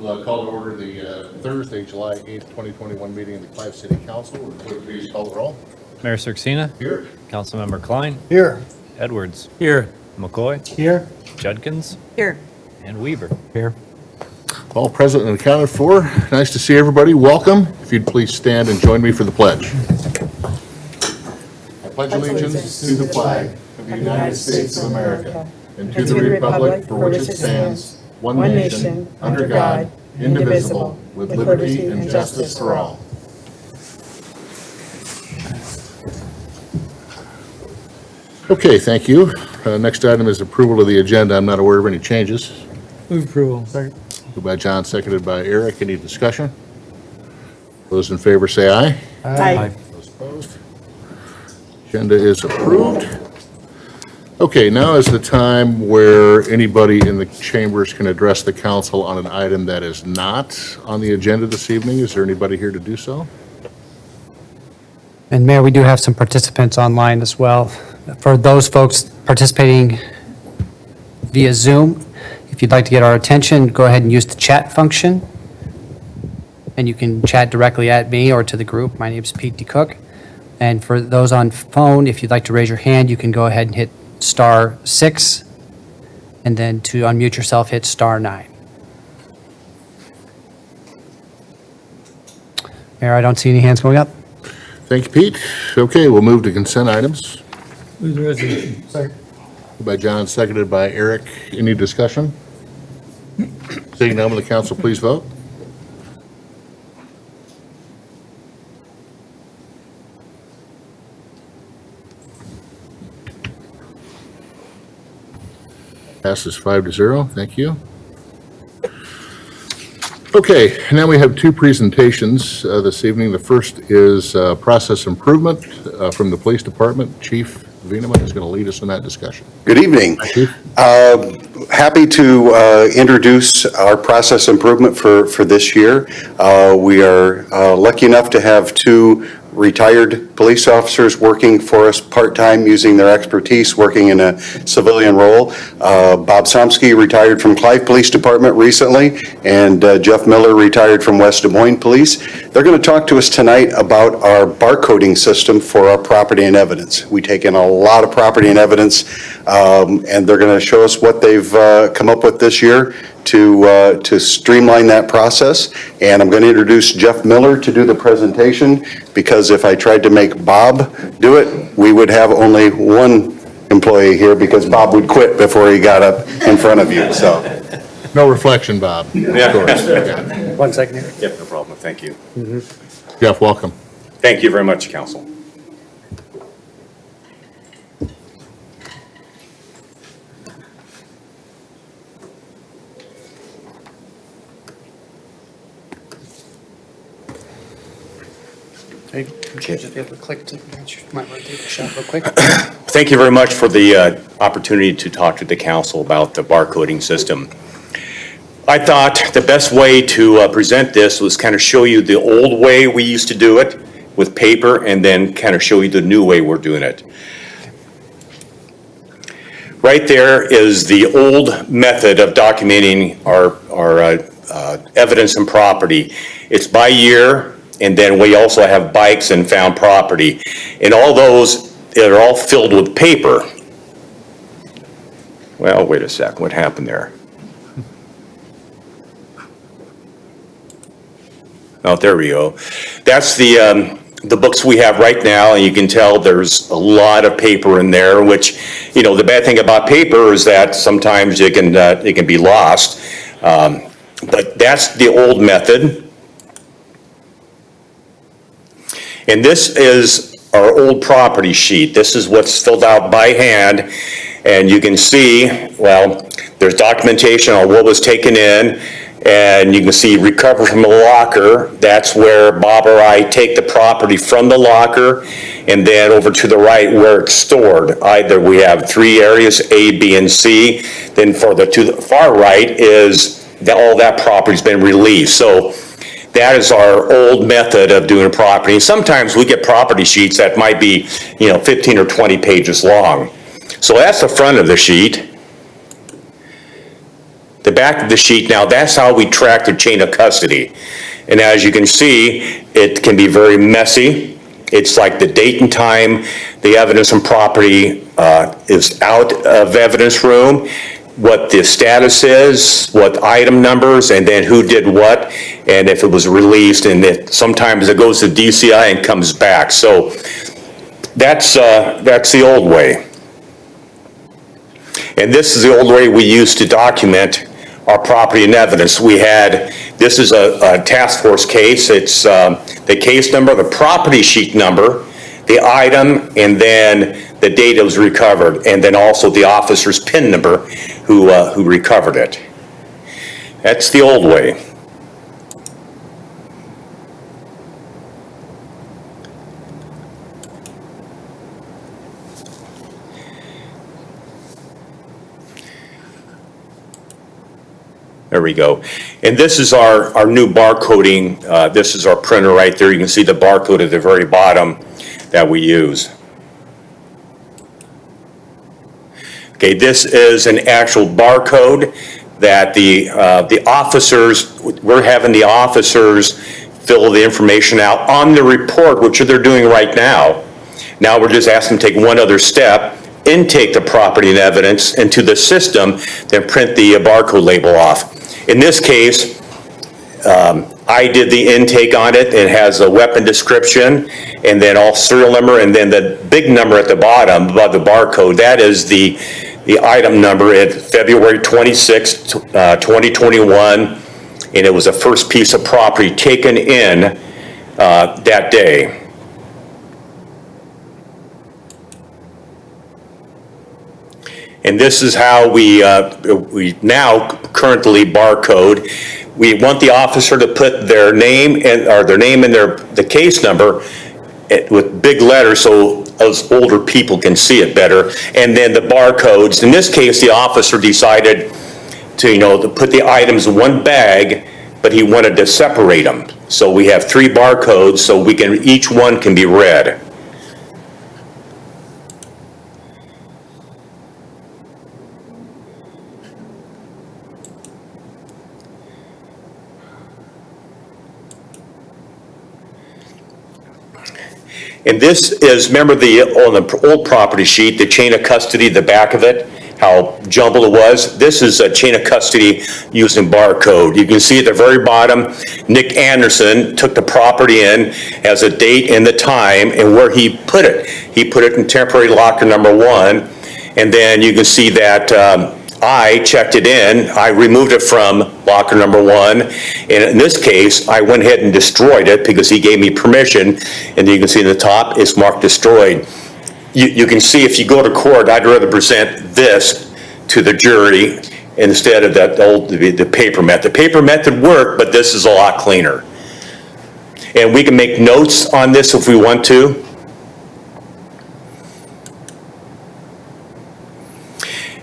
We'll call to order the Thursday, July 8th, 2021 meeting of the Clive City Council. Will the clerk please call the roll? Mayor Cirksena. Here. Councilmember Klein. Here. Edwards. Here. McCoy. Here. Judkins. Here. And Weaver. Here. All present and accounted for. Nice to see everybody. Welcome. If you'd please stand and join me for the pledge. I pledge allegiance to the flag of the United States of America and to the republic for which it stands, one nation, under God, indivisible, with liberty and justice for all. Okay, thank you. Next item is approval of the agenda. I'm not aware of any changes. Move approval. Second. Moved by John, seconded by Eric. Any discussion? Those in favor say aye. Aye. Those opposed? Agenda is approved. Okay, now is the time where anybody in the chambers can address the council on an item that is not on the agenda this evening. Is there anybody here to do so? And Mayor, we do have some participants online as well. For those folks participating via Zoom, if you'd like to get our attention, go ahead and use the chat function. And you can chat directly at me or to the group. My name is Pete DeCook. And for those on phone, if you'd like to raise your hand, you can go ahead and hit *6. And then to unmute yourself, hit *9. Mayor, I don't see any hands going up. Thank you, Pete. Okay, we'll move to consent items. Move the resolution. Second. Moved by John, seconded by Eric. Any discussion? Seeing none, will the council please vote? Passes 5-0. Thank you. Okay, now we have two presentations this evening. The first is process improvement from the police department. Chief Veneman is going to lead us in that discussion. Good evening. Happy to introduce our process improvement for this year. We are lucky enough to have two retired police officers working for us part-time using their expertise working in a civilian role. Bob Somsky retired from Clive Police Department recently, and Jeff Miller retired from West Des Moines Police. They're going to talk to us tonight about our barcoding system for our property and evidence. We take in a lot of property and evidence, and they're going to show us what they've come up with this year to streamline that process. And I'm going to introduce Jeff Miller to do the presentation, because if I tried to make Bob do it, we would have only one employee here, because Bob would quit before he got up in front of you, so. No reflection, Bob. Yeah. Of course. Yeah. 1 second here. Yep, no problem, thank you. Jeff, welcome. Thank you very much, Council. Thank you very much for the opportunity to talk to the council about the barcoding system. I thought the best way to present this was kind of show you the old way we used to do it with paper, and then kind of show you the new way we're doing it. Right there is the old method of documenting our evidence and property. It's by year. And then we also have bikes and found property. And all those are all filled with paper. Well, wait a sec, what happened there? Oh, there we go. That's the books we have right now, and you can tell there's a lot of paper in there, which, you know, the bad thing about paper is that sometimes it can be lost. But that's the old method. And this is our old property sheet. This is what's filled out by hand. And you can see, well, there's documentation on what was taken in. And you can see recover from the locker. That's where Bob or I take the property from the locker, and then over to the right where it's stored. Either we have three areas, A, B, and C. Then to the far right is that all that property's been released. So that is our old method of doing property. Sometimes we get property sheets that might be, 15 or 20 pages long. So that's the front of the sheet. the back of the sheet, now that's how we track the chain of custody. And as you can see, it can be very messy. It's like the date and time, the evidence and property is out of evidence room, what the status is, what item numbers, and then who did what, and if it was released, and sometimes it goes to DCI and comes back. So that's the old way. And this is the old way we used to document our property and evidence. This is a task force case. It's the case number, the property sheet number, the item, and then the date it was recovered, and then also the officer's PIN number who recovered it. That's the old way. There we go. And this is our new barcoding. This is our printer right there. You can see the barcode at the very bottom that we use. Okay, this is an actual barcode that the officers, we're having the officers fill the information out on the report, which they're doing right now. Now we're just asking them to take one other step, intake the property and evidence into the system, then print the barcode label off. In this case, I did the intake on it. It has a weapon description and then all serial number, and then the big number at the bottom above the barcode, that is the item number at February 26, 2021, and it was the first piece of property taken in that day. And this is how we now currently barcode. We want the officer to put their name and the case number with big letters so us older people can see it better. And then the barcodes. In this case, the officer decided to put the items in one bag, but he wanted to separate them. So we have 3 barcodes, so each one can be read. And this is, remember on the old property sheet, the chain of custody, the back of it, how jumbled it was? This is a chain of custody using barcode. You can see at the very bottom, Nick Anderson took the property in, has a date and the time and where he put it. He put it in temporary locker number 1, and then you can see that I checked it in, I removed it from locker number 1, and in this case, I went ahead and destroyed it because he gave me permission, and you can see in the top, it's marked destroyed. You can see if you go to court, I'd rather present this to the jury instead of the paper method. The paper method worked, but this is a lot cleaner. And we can make notes on this if we want to.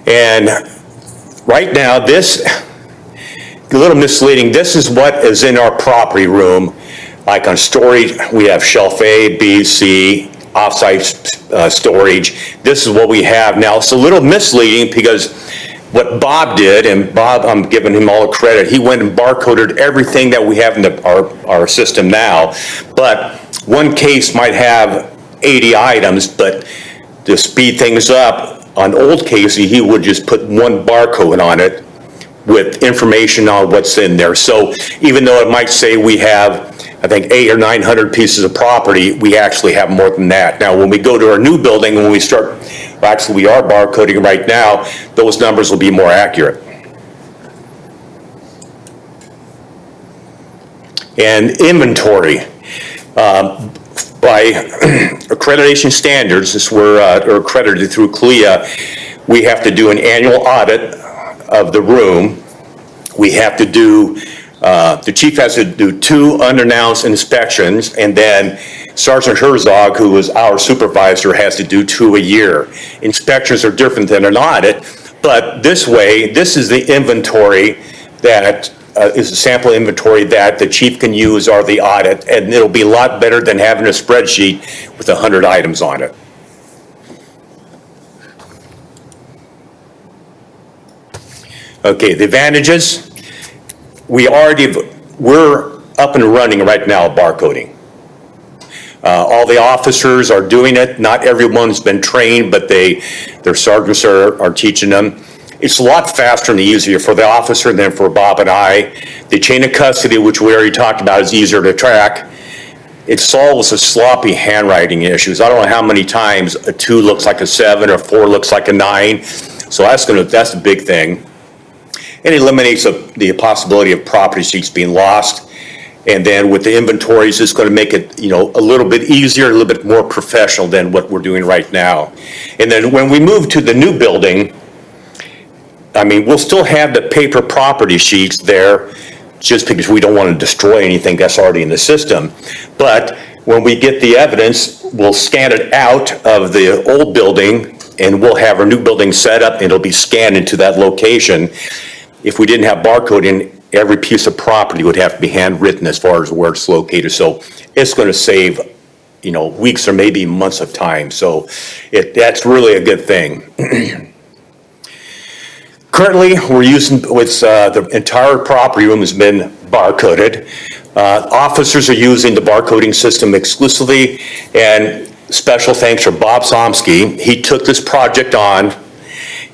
And right now, this, a little misleading, this is what is in our property room. Like on storage, we have shelf A, B, C, offsite storage. This is what we have now. It's a little misleading because what Bob did, and Bob, I'm giving him all the credit, he went and barcoded everything that we have in our system now. But one case might have 80 items, but to speed things up, on old cases, he would just put one barcode on it with information on what's in there. So even though it might say we have, I think, 800 or 900 pieces of property, we actually have more than that. Now, when we go to our new building, when we start, actually we are barcoding right now, those numbers will be more accurate. And inventory. By accreditation standards, this we're accredited through CLIA, we have to do an annual audit of the room. We have to do, the chief has to do 2 unannounced inspections, and then Sergeant Herzog, who is our supervisor, has to do 2 a year. Inspections are different than an audit, but this way, this is the inventory that is a sample inventory that the chief can use or the audit, and it'll be a lot better than having a spreadsheet with 100 items on it. Okay, the advantages, we're up and running right now, barcoding. All the officers are doing it. Not everyone's been trained, but their sergeants are teaching them. It's a lot faster and easier for the officer than for Bob and I. The chain of custody, which we already talked about, is easier to track. It solves the sloppy handwriting issues. I don't know how many times a 2 looks like a 7 or 4 looks like a 9. So that's a big thing. It eliminates the possibility of property sheets being lost. And then with the inventories, it's going to make it, a little bit easier, a little bit more professional than what we're doing right now. And then when we move to the new building, we'll still have the paper property sheets there just because we don't want to destroy anything that's already in the system. But when we get the evidence, we'll scan it out of the old building and we'll have our new building set up and it'll be scanned into that location. If we didn't have barcoding, every piece of property would have to be handwritten as far as where it's located. So it's going to save, weeks or maybe months of time. So that's really a good thing. Currently, we're using, the entire property room has been barcoded. Officers are using the barcoding system exclusively, and special thanks for Bob Somsky. He took this project on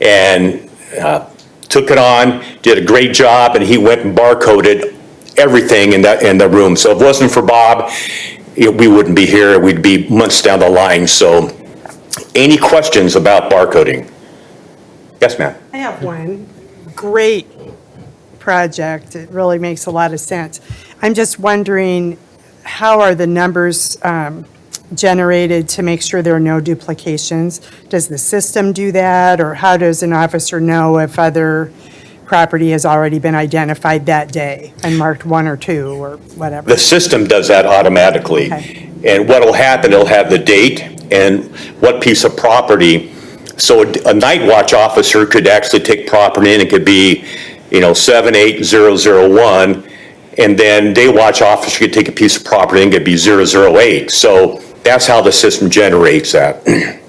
and did a great job, and he went and barcoded everything in the room. So if it wasn't for Bob, we wouldn't be here. We'd be months down the line. So any questions about barcoding? Yes, ma'am. I have one. Great project. It really makes a lot of sense. I'm just wondering, how are the numbers generated to make sure there are no duplications? Does the system do that, or how does an officer know if other property has already been identified that day and marked 1 or 2 or whatever? The system does that automatically. Okay. And what will happen, it'll have the date and what piece of property. So a night watch officer could actually take property in. It could be, 78001, and then day watch officer could take a piece of property and it could be 008. So that's how the system generates that.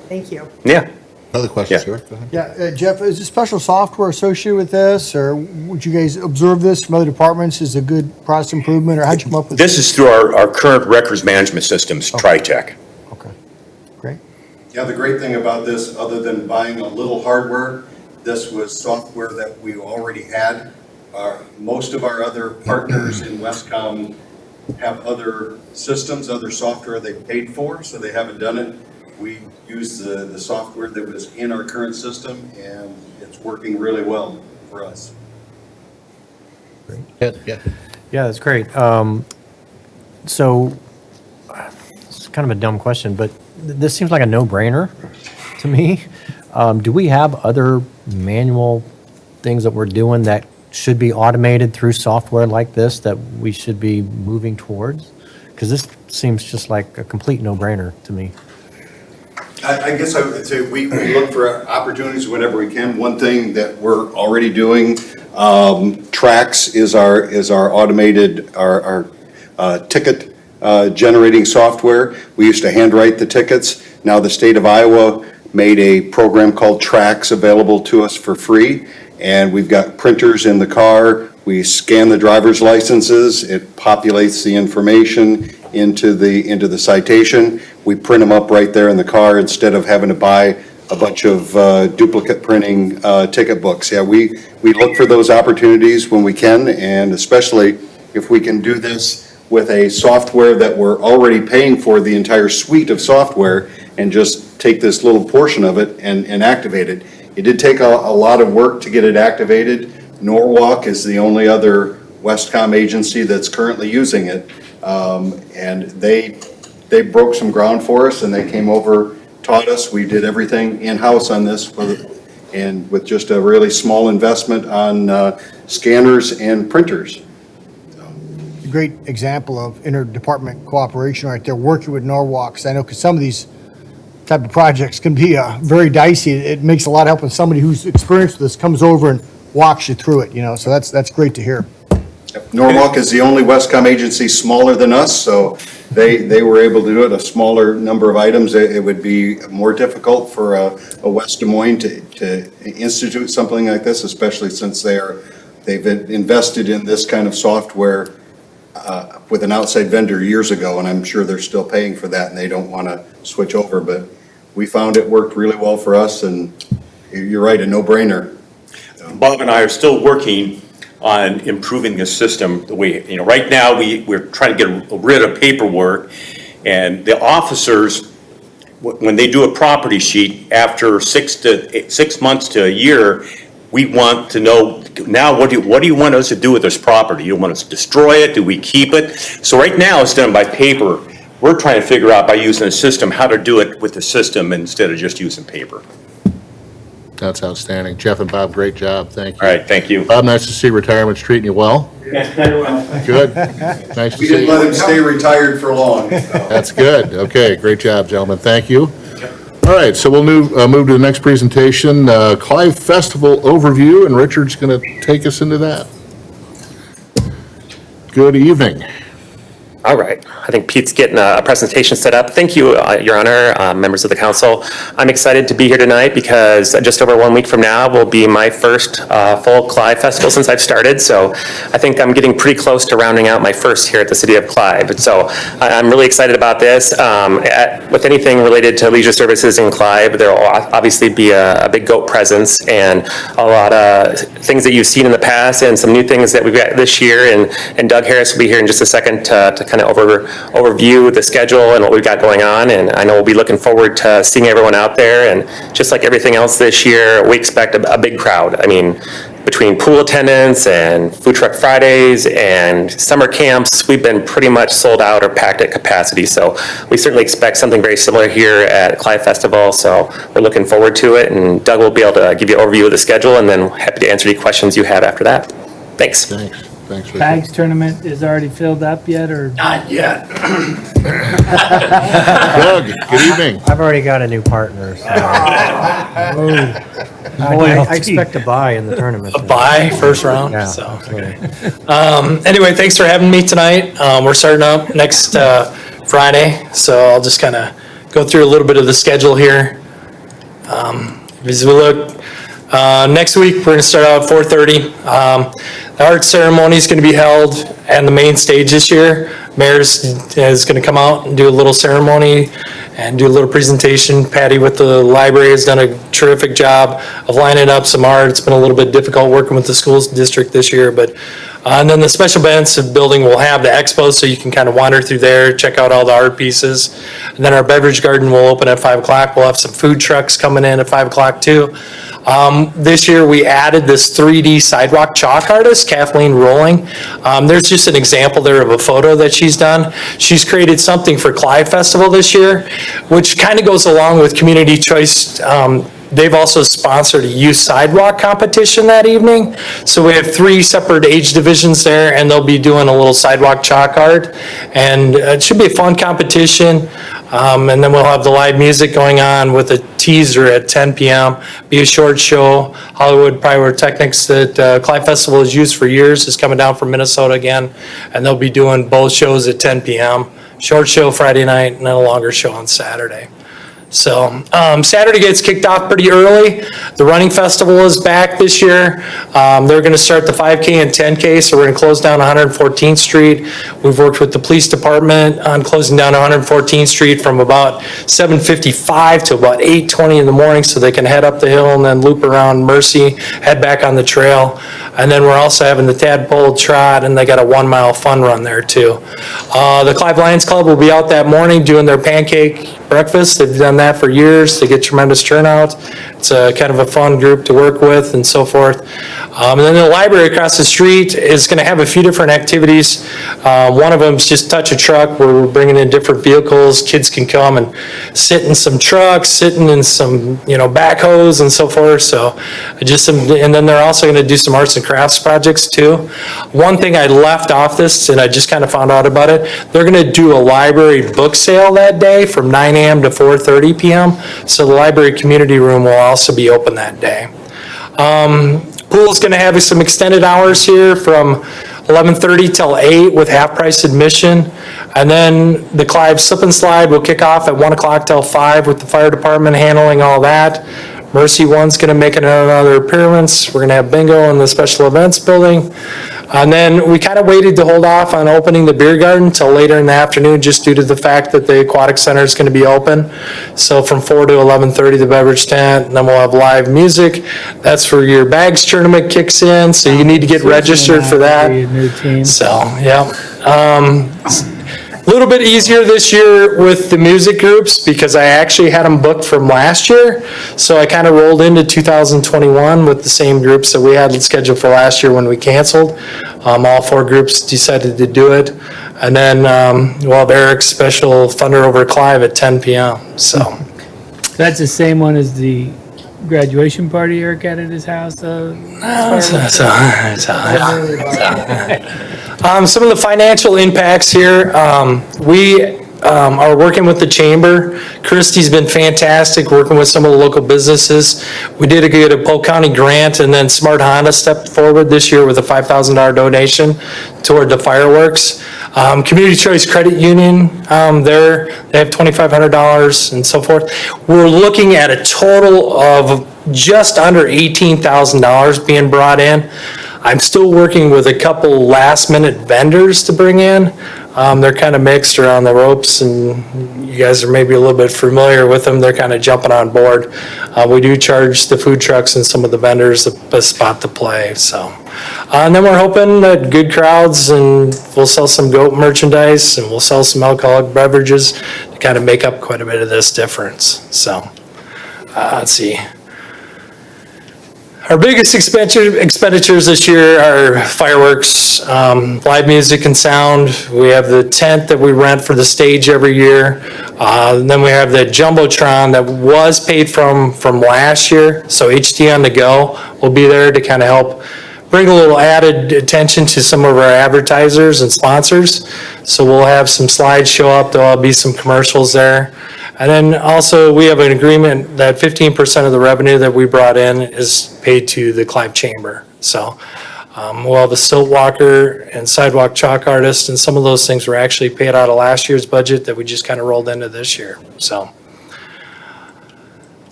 Thank you. Yeah. Other questions, Yeah. sir? Go ahead. Yeah, Jeff, is there special software associated with this, or would you guys observe this from other departments as a good process improvement, or how'd you come up with This is through our current records management systems, TriTech. Okay, great. Yeah, the great thing about this, other than buying a little hardware, this was software that we already had. Most of our other partners in Westcom have other systems, other software they paid for, so they haven't done it. We used the software that was in our current system, and it's working really well for us. Yeah. Yeah, that's great. So it's kind of a dumb question, but this seems like a no-brainer to me. Do we have other manual things that we're doing that should be automated through software like this that we should be moving towards? Because this seems just like a complete no-brainer to me. I guess I would say we look for opportunities whenever we can. One thing that we're already doing, Trax is our automated, our ticket generating software. We used to handwrite the tickets. Now the state of Iowa made a program called Trax available to us for free, and we've got printers in the car. We scan the driver's licenses. It populates the information into the citation. We print them up right there in the car instead of having to buy a bunch of duplicate printing ticket books. Yeah, we look for those opportunities when we can, and especially if we can do this with a software that we're already paying for, the entire suite of software, and just take this little portion of it and activate it. It did take a lot of work to get it activated. Norwalk is the only other Westcom agency that's currently using it. And they broke some ground for us, and they came over, taught us. We did everything in-house on this and with just a really small investment on scanners and printers. A great example of interdepartment cooperation right there, working with Norwalk. 'Cause I know, because some of these type of projects can be very dicey. It makes a lot of help when somebody who's experienced with this comes over and walks you through it, so that's great to hear. Norwalk is the only Westcom agency smaller than us, so they were able to do it, a smaller number of items. It would be more difficult for a West Des Moines to institute something like this, especially since they've invested in this kind of software with an outside vendor years ago, and I'm sure they're still paying for that and they don't want to switch over, but we found it worked really well for us, and you're right, a no-brainer. Bob and I are still working on improving the system. The way, right now, we're trying to get rid of paperwork, and the officers, when they do a property sheet, after 6 months to a year, we want to know, now, what do you want us to do with this property? You want us to destroy it? Do we keep it? So right now, it's done by paper. We're trying to figure out by using a system, how to do it with the system instead of just using paper. That's outstanding. Jeff and Bob, great job. Thank you. All right, thank you. Bob, nice to see retirement's treating you well. Yes, very well. Good. Nice to We see didn't let you. him stay retired for long. That's good. Okay, great job, gentlemen. Thank you. All right, so we'll move to the next presentation, Clive Festival overview, and Richard's going to take us into that. Good evening. All right. I think Pete's getting a presentation set up. Thank you, Your Honor, members of the council. I'm excited to be here tonight because just over 1 week from now will be my first full Clive Festival since I've started. So I think I'm getting pretty close to rounding out my first here at the city of Clive. So I'm really excited about this. With anything related to leisure services in Clive, there will obviously be a big goat presence and a lot of things that you've seen in the past and some new things that we've got this year. And Doug Harris will be here in just a second to kind of overview the schedule and what we've got going on. And I know we'll be looking forward to seeing everyone out there. And just like everything else this year, we expect a big crowd. I mean, between pool attendance and food truck Fridays and summer camps, we've been pretty much sold out or packed at capacity. So we certainly expect something very similar here at Clive Festival. So we're looking forward to it. And Doug will be able to give you an overview of the schedule and then happy to answer any questions you have after that. Thanks. Thanks. Thanks, Richard. Bags tournament is already filled up yet, or? Not yet. Doug, good evening. I've already got a new partner, so. I expect to buy in the tournament. Bye, first round, Yeah, so. absolutely. Anyway, thanks for having me tonight. We're starting up next Friday, so I'll just kind of go through a little bit of the schedule here. As we look, next week, we're going to start out at 4:30. The art ceremony is going to be held at the main stage this year. Mayor's is going to come out and do a little ceremony and do a little presentation. Patty with the library has done a terrific job of lining up some art. It's been a little bit difficult working with the schools district this year, but and then the special events building will have the expo, so you can kind of wander through there, check out all the art pieces. And then our beverage garden will open at 5 o'clock. We'll have some food trucks coming in at 5 o'clock too. This year we added this 3D sidewalk chalk artist, Kathleen Rolling. There's just an example there of a photo that she's done. She's created something for Clive Festival this year, which kind of goes along with Community Choice. They've also sponsored a youth sidewalk competition that evening. So we have 3 separate age divisions there, and they'll be doing a little sidewalk chalk art. And it should be a fun competition. And then we'll have the live music going on with a teaser at 10 p.m. Be a short show. Hollywood Pyrotechnics that Clive Festival has used for years is coming down from Minnesota again. And they'll be doing both shows at 10 p.m. Short show Friday night and then a longer show on Saturday. So Saturday gets kicked off pretty early. The running festival is back this year. They're going to start the 5K and 10K, so we're going to close down 114th Street. We've worked with the police department on closing down 114th Street from about 7:55 to about 8:20 in the morning, so they can head up the hill and then loop around Mercy, head back on the trail. And then we're also having the Tadpole Trot, and they got a 1-mile fun run there too. The Clive Lions Club will be out that morning doing their pancake breakfast. They've done that for years. They get tremendous turnout. It's a kind of a fun group to work with and so forth. And then the library across the street is going to have a few different activities. One of them is just touch a truck, where we're bringing in different vehicles. Kids can come and sit in some trucks, sitting in some, backhoes and so forth. So and then they're also going to do some arts and crafts projects too. One thing I left off this, and I just kind of found out about it, they're going to do a library book sale that day from 9 a.m. to 4:30 p.m. So the library community room will also be open that day. Pool's going to have some extended hours here from 11:30 till 8 with half-price admission. And then the Clive Slip and Slide will kick off at 1 o'clock till 5 with the fire department handling all that. Mercy One's going to make another appearance. We're going to have bingo in the special events building. And then we kind of waited to hold off on opening the beer garden until later in the afternoon, just due to the fact that the aquatic center is going to be open. So from 4 to 11:30, the beverage tent, and then we'll have live music. That's where your bags tournament kicks in, so you need to get registered for that. Be a new team. So, yeah. A little bit easier this year with the music groups because I actually had them booked from last year. So I kind of rolled into 2021 with the same groups that we had scheduled for last year when we canceled. All 4 groups decided to do it. And then we'll have Eric's special Thunder over Clive at 10 p.m. So That's the same one as the graduation party Eric had at his house? Some of the financial impacts here, we are working with the chamber. Christie's been fantastic, working with some of the local businesses. We did get a Polk County grant, and then Smart Honda stepped forward this year with a $5,000 donation toward the fireworks. Community Choice Credit Union, they have $2,500 and so forth. We're looking at a total of just under $18,000 being brought in. I'm still working with a couple last-minute vendors to bring in. They're kind of mixed around the ropes, and you guys are maybe a little bit familiar with them. They're kind of jumping on board. We do charge the food trucks and some of the vendors a spot to play, so. And then we're hoping that good crowds, and we'll sell some goat merchandise, and we'll sell some alcoholic beverages to kind of make up quite a bit of this difference, so. Let's see. Our biggest expenditures this year are fireworks, live music and sound. We have the tent that we rent for the stage every year. And then we have the Jumbotron that was paid from last year. So HD on the Go will be there to kind of help bring a little added attention to some of our advertisers and sponsors. So we'll have some slides show up. There'll be some commercials there. And then also, we have an agreement that 15% of the revenue that we brought in is paid to the Clive Chamber. So we'll have a silt walker and sidewalk chalk artist, and some of those things were actually paid out of last year's budget that we just kind of rolled into this year. So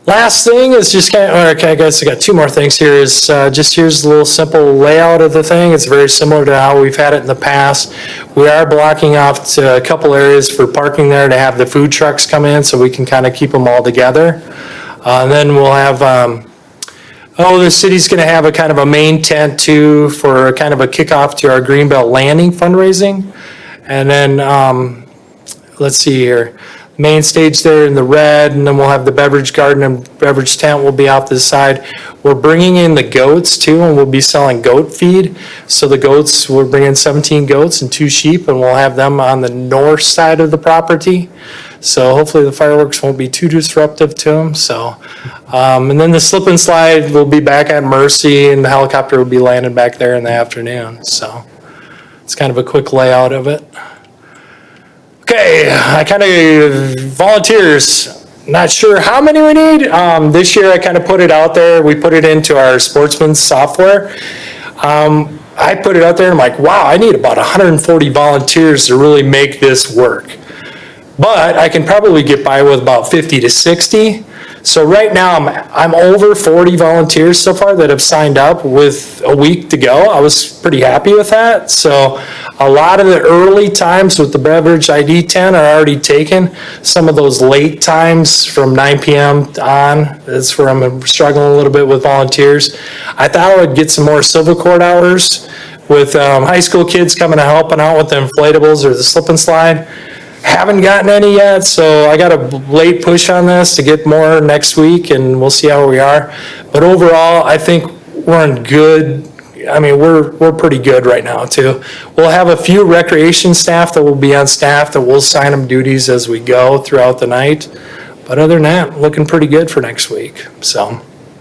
last thing is just kind of, okay, I guess I got 2 more things here, is just here's a little simple layout of the thing. It's very similar to how we've had it in the past. We are blocking off to a couple areas for parking there to have the food trucks come in so we can kind of keep them all together. And then we'll have, the city's going to have a kind of a main tent too for kind of a kickoff to our Greenbelt Landing fundraising. And then, let's see here. Main stage there in the red, and then we'll have the beverage garden and beverage tent will be off to the side. We're bringing in the goats too, and we'll be selling goat feed. So the goats, we'll bring in 17 goats and 2 sheep, and we'll have them on the north side of the property. So hopefully the fireworks won't be too disruptive to them. So, and then the slip and slide will be back at Mercy, and the helicopter will be landing back there in the afternoon. So it's kind of a quick layout of it. Okay, I kind of, volunteers, not sure how many we need. This year I kind of put it out there. We put it into our Sportsman's software. I put it out there and I'm like, wow, I need about 140 volunteers to really make this work. But I can probably get by with about 50 to 60. So right now I'm over 40 volunteers so far that have signed up with a week to go. I was pretty happy with that. So a lot of the early times with the beverage ID tent are already taken. Some of those late times from 9 p.m. on, that's where I'm struggling a little bit with volunteers. I thought I would get some more Silver Court hours with high school kids coming and helping out with the inflatables or the slip and slide. Haven't gotten any yet, so I got a late push on this to get more next week, and we'll see how we are. But overall, I think we're in good, I mean, we're pretty good right now, too. We'll have a few recreation staff that will be on staff that will assign them duties as we go throughout the night. But other than that, looking pretty good for next week, so.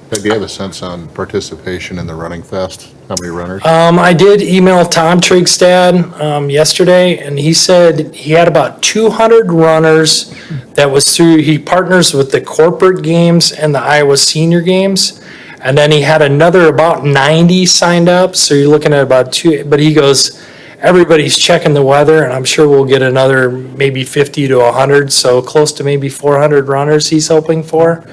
Do you have a sense on participation in the Running Fest? How many runners? I did email Tom Trigstad yesterday, and he said he had about 200 runners. That was through, he partners with the corporate games and the Iowa Senior Games. And then he had another about 90 signed up, so you're looking at about two, but he goes, everybody's checking the weather, and I'm sure we'll get another maybe 50 to 100, so close to maybe 400 runners he's hoping for.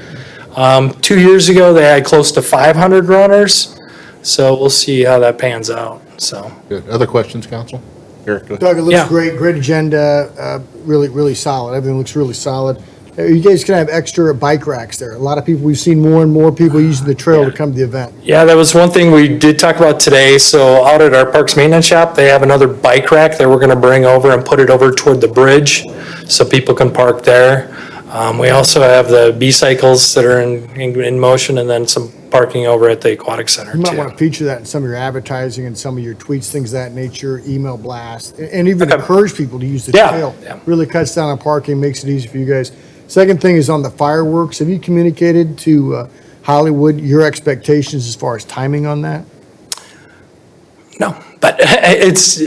2 years ago, they had close to 500 runners, so we'll see how that pans out, so. Good. Other questions, council? Eric, go ahead. Doug, it looks Yeah. great agenda, really, really solid. Everything looks really solid. You guys can have extra bike racks there. A lot of people, we've seen more and more people using the trail to come to the event. Yeah, that was one thing we did talk about today. So out at our parks maintenance shop, they have another bike rack that we're gonna bring over and put it over toward the bridge so people can park there. We also have the B-cycles that are in motion, and then some parking over at the aquatic center You might want too. to feature that in some of your advertising and some of your tweets, things of that nature, email blasts, and even Okay. encourage people to use the Yeah, trail. yeah. Really cuts down on parking, makes it easy for you guys. Second thing is on the fireworks. Have you communicated to Hollywood your expectations as far as timing on that? No, but it's,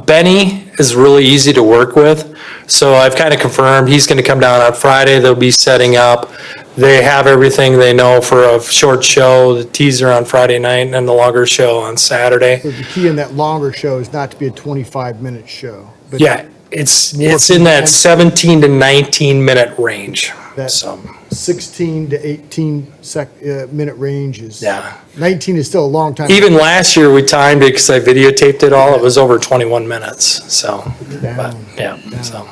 Benny is really easy to work with. So I've kind of confirmed, he's gonna come down on Friday, they'll be setting up. They have everything they know for a short show, the teaser on Friday night, and then the longer show on Saturday. So the key in that longer show is not to be a 25-minute show. But Yeah, it's in that 17 to 19-minute range, That so. 16 to 18 minute range is. Yeah. 19 is still a long time. Even last year, we timed it because I videotaped it all, it was over 21 minutes, so, but, yeah, so.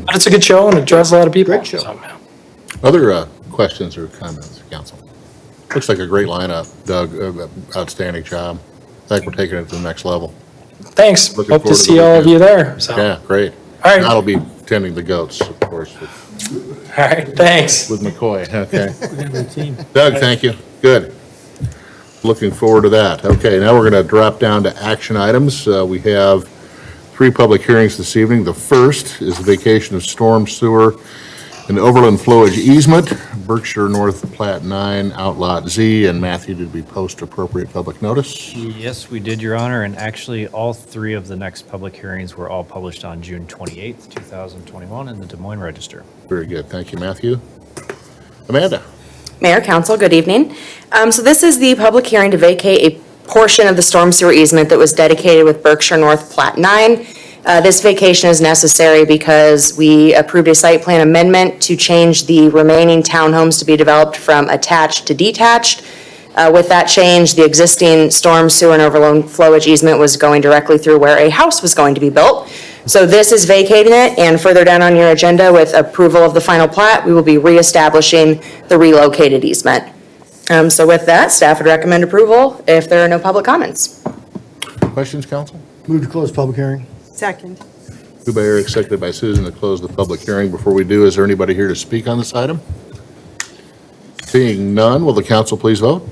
But it's a good show and it draws a lot of people. Great show. so, yeah. Other questions or comments, council? Looks like a great lineup, Doug. Outstanding job. I think we're taking it to the next level. Thanks, Looking hope to forward to see the all of weekend. you there, so. Yeah, great. All right. That'll be tending the goats, of course, All right, thanks. with McCoy. Okay. Doug, thank you. Good. Looking forward to that. Okay, now we're going to drop down to action items. We have 3 public hearings this evening. The first is the vacation of storm sewer and overland flowage easement, Berkshire North Plat 9, Outlot Z, and Matthew, did we post appropriate public notice? Yes, we did, Your Honor, and actually, all 3 of the next public hearings were all published on June 28th, 2021 in the Des Moines Register. Very good. Thank you, Matthew. Amanda? Mayor, Council, good evening. So this is the public hearing to vacate a portion of the storm sewer easement that was dedicated with Berkshire North Plat 9. This vacation is necessary because we approved a site plan amendment to change the remaining townhomes to be developed from attached to detached. With that change, the existing storm sewer and overland flowage easement was going directly through where a house was going to be built. So this is vacating it, and further down on your agenda with approval of the final plat, we will be reestablishing the relocated easement. So with that, staff would recommend approval if there are no public comments. Questions, council? Move to close public hearing. Second. Moved by Eric, seconded by Susan to close the public hearing. Before we do, is there anybody here to speak on this item? Seeing none, will the council please vote?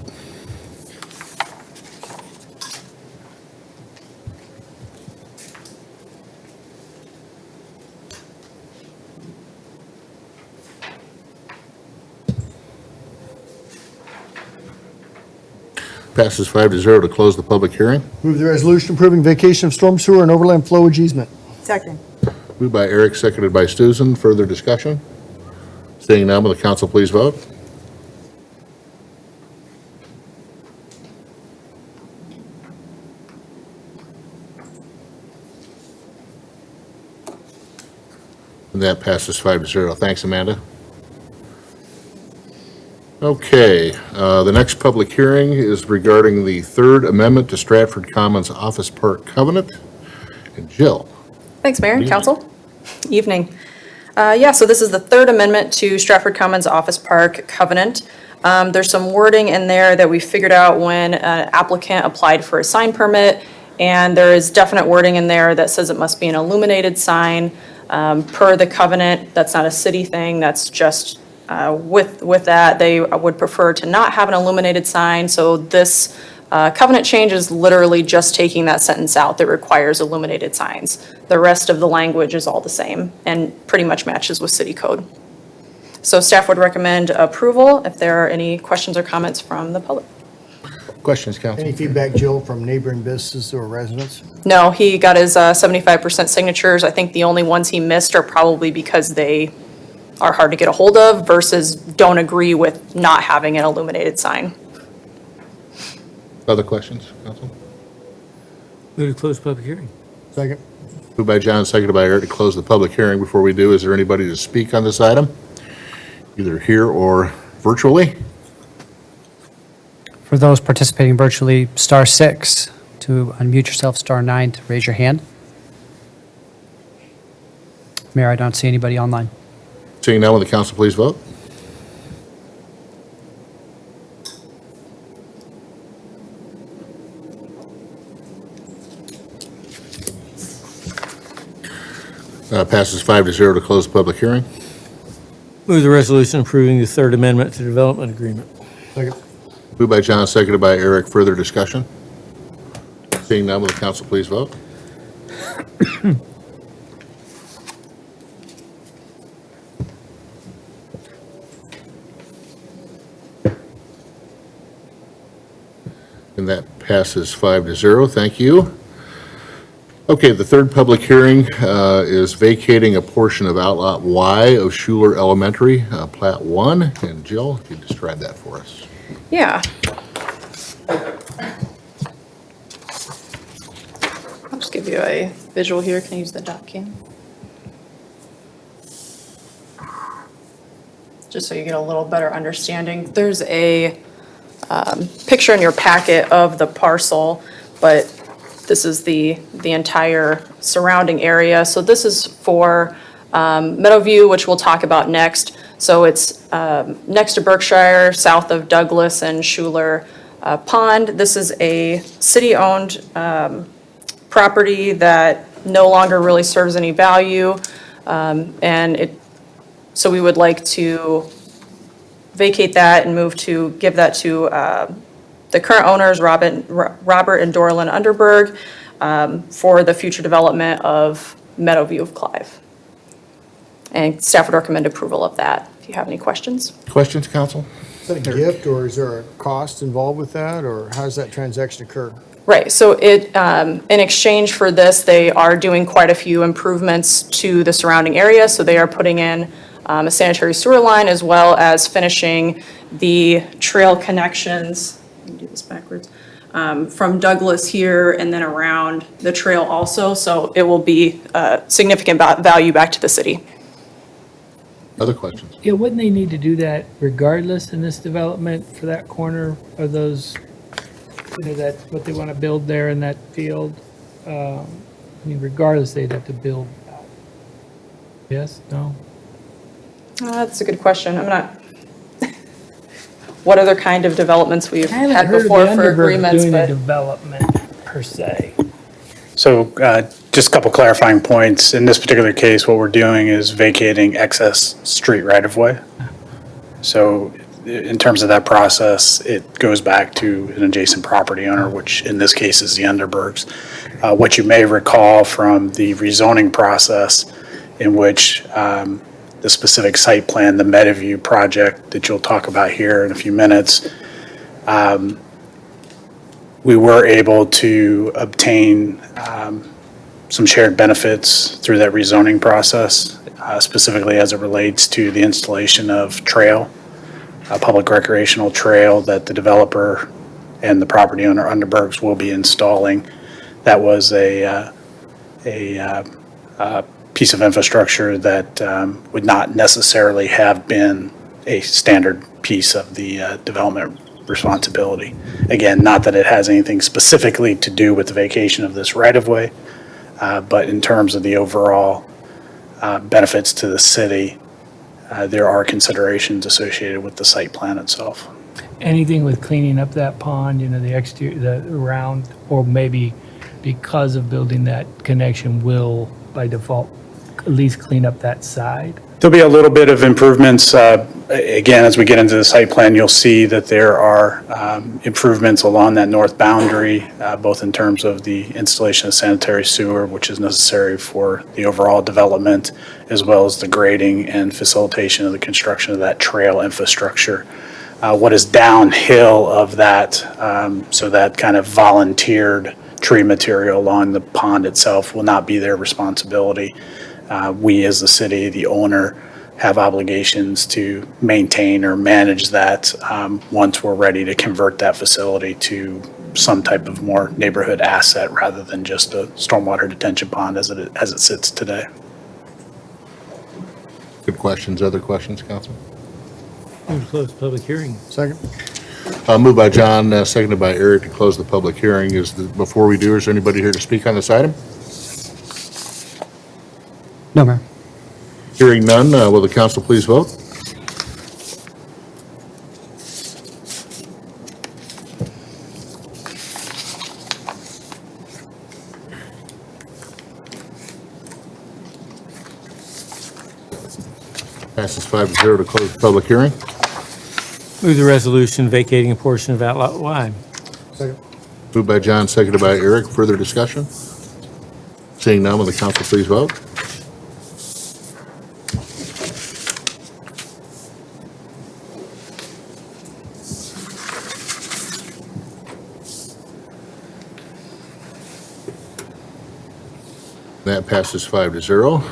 Passes 5-0 to close the public hearing. Move the resolution approving vacation of storm sewer and overland flowage easement. Second. Moved by Eric, seconded by Susan. Further discussion? Seeing none, will the council please vote? And that passes 5-0. Thanks, Amanda. Okay, the next public hearing is regarding the Third Amendment to Stratford Commons Office Park Covenant. And Jill? Thanks, Mayor, Evening. Council. Evening. Yeah, so this is the Third Amendment to Stratford Commons Office Park Covenant. There's some wording in there that we figured out when an applicant applied for a sign permit, and there is definite wording in there that says it must be an illuminated sign. Per the covenant, that's not a city thing, that's just with that, they would prefer to not have an illuminated sign, so this covenant change is literally just taking that sentence out that requires illuminated signs. The rest of the language is all the same and pretty much matches with city code. So staff would recommend approval if there are any questions or comments from the public. Questions, council? Any feedback, Jill, from neighboring businesses or residents? No, he got his 75% signatures. I think the only ones he missed are probably because they are hard to get a hold of versus don't agree with not having an illuminated sign. Other questions, council? Move to close public hearing. Second. Moved by John, seconded by Eric to close the public hearing. Before we do, is there anybody to speak on this item? Either here or virtually? For those participating virtually, star 6 to unmute yourself, star 9 to raise your hand. Mayor, I don't see anybody online. Seeing none, will the council please vote? Passes 5-0 to close the public hearing. Move the resolution approving the third amendment to development agreement. Second. Moved by John, seconded by Eric. Further discussion? Seeing none, will the council please vote? And that passes 5-0. Thank you. Okay, the third public hearing is vacating a portion of Outlot Y of Schuler Elementary, Plat 1. And Jill, if you describe that for us. Yeah. I'll just give you a visual here. Can I use the doc cam? Just so you get a little better understanding. There's a picture in your packet of the parcel, but this is the entire surrounding area. So this is for Meadowview, which we'll talk about next. So it's next to Berkshire, south of Douglas and Schuler Pond. This is a city-owned property that no longer really serves any value. So we would like to vacate that and move to give that to the current owners, Robert and Dorlin Underberg, for the future development of Meadowview of Clive. And staff would recommend approval of that, if you have any questions. Questions, council? Is that a gift, or is there a cost involved with that, or how does that transaction occur? Right, so in exchange for this, they are doing quite a few improvements to the surrounding area. So they are putting in a sanitary sewer line, as well as finishing the trail connections. Let me do this backwards. From Douglas here and then around the trail also. So it will be significant value back to the city. Other questions? Yeah, wouldn't they need to do that regardless in this development for that corner of those, that's what they want to build there in that field? I mean, regardless, they'd have to build. Yes, no? That's a good question. I'm not, what other kind of developments we've I haven't had heard of before the for Underbergs agreements, doing a but. development per se. So just a couple clarifying points. In this particular case, what we're doing is vacating excess street right-of-way. So in terms of that process, it goes back to an adjacent property owner, which in this case is the Underbergs. What you may recall from the rezoning process, in which the specific site plan, the Meadowview project that you'll talk about here in a few minutes, we were able to obtain some shared benefits through that rezoning process, specifically as it relates to the installation of trail, a public recreational trail that the developer and the property owner Underbergs will be installing. That was a piece of infrastructure that would not necessarily have been a standard piece of the development responsibility. Again, not that it has anything specifically to do with the vacation of this right-of-way, but in terms of the overall benefits to the city, there are considerations associated with the site plan itself. Anything with cleaning up that pond, the exterior, the around, or maybe because of building that connection will by default at least clean up that side? There'll be a little bit of improvements. Again, as we get into the site plan, you'll see that there are improvements along that north boundary, both in terms of the installation of sanitary sewer, which is necessary for the overall development, as well as the grading and facilitation of the construction of that trail infrastructure. What is downhill of that, so that kind of volunteered tree material along the pond itself will not be their responsibility. We, as the city, the owner, have obligations to maintain or manage that once we're ready to convert that facility to some type of more neighborhood asset rather than just a stormwater detention pond as it sits today. Good questions. Other questions, council? Move to close the public hearing. Second? Moved by John, seconded by Eric to close the public hearing. Before we do, is there anybody here to speak on this item? No, Mayor. Hearing none, will the council please vote? Passes 5-0 to close the public hearing. Move the resolution vacating a portion of Outlot Y. Second. Moved by John, seconded by Eric. Further discussion? Seeing none, will the council please vote? That passes 5-0.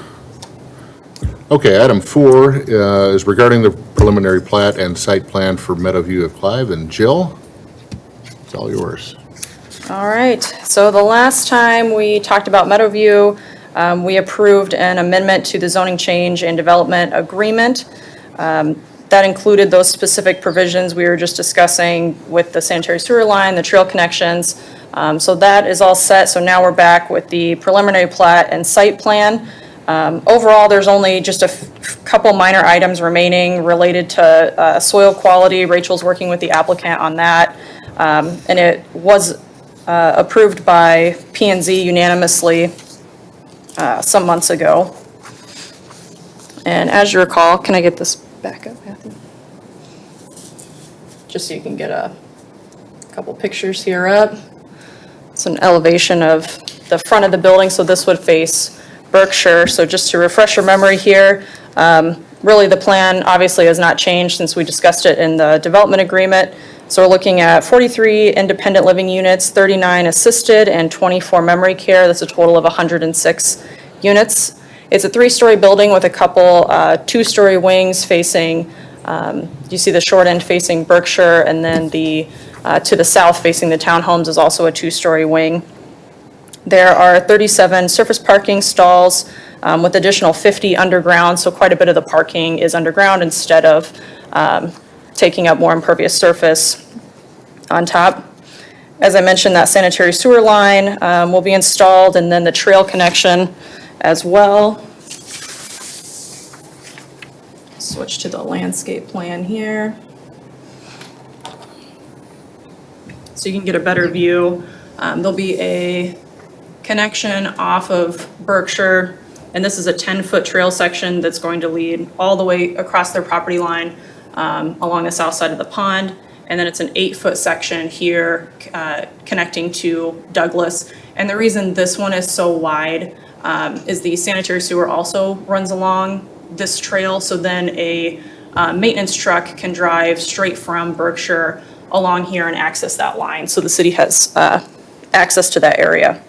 Okay, item 4 is regarding the preliminary plat and site plan for Meadowview of Clive. And Jill, it's all yours. All right, so the last time we talked about Meadowview, we approved an amendment to the zoning change and development agreement. That included those specific provisions we were just discussing with the sanitary sewer line, the trail connections. So that is all set, so now we're back with the preliminary plat and site plan. Overall, there's only just a couple minor items remaining related to soil quality. Rachel's working with the applicant on that. And it was approved by P&Z unanimously some months ago. And as you recall, can I get this back up, Matthew? Just so you can get a couple pictures here up. It's an elevation of the front of the building, so this would face Berkshire. So just to refresh your memory here, really the plan obviously has not changed since we discussed it in the development agreement. So we're looking at 43 independent living units, 39 assisted, and 24 memory care. That's a total of 106 units. It's a 3-story building with a couple 2-story wings facing, you see the short end facing Berkshire, and then the to the south facing the townhomes is also a 2-story wing. There are 37 surface parking stalls with additional 50 underground, so quite a bit of the parking is underground instead of taking up more impervious surface on top. As I mentioned, that sanitary sewer line will be installed, and then the trail connection as well. Switch to the landscape plan here. So you can get a better view. There'll be a connection off of Berkshire, and this is a 10-foot trail section that's going to lead all the way across their property line along the south side of the pond. And then it's an 8-foot section here connecting to Douglas. And the reason this one is so wide is the sanitary sewer also runs along this trail. So then a maintenance truck can drive straight from Berkshire along here and access that line. So the city has access to that area.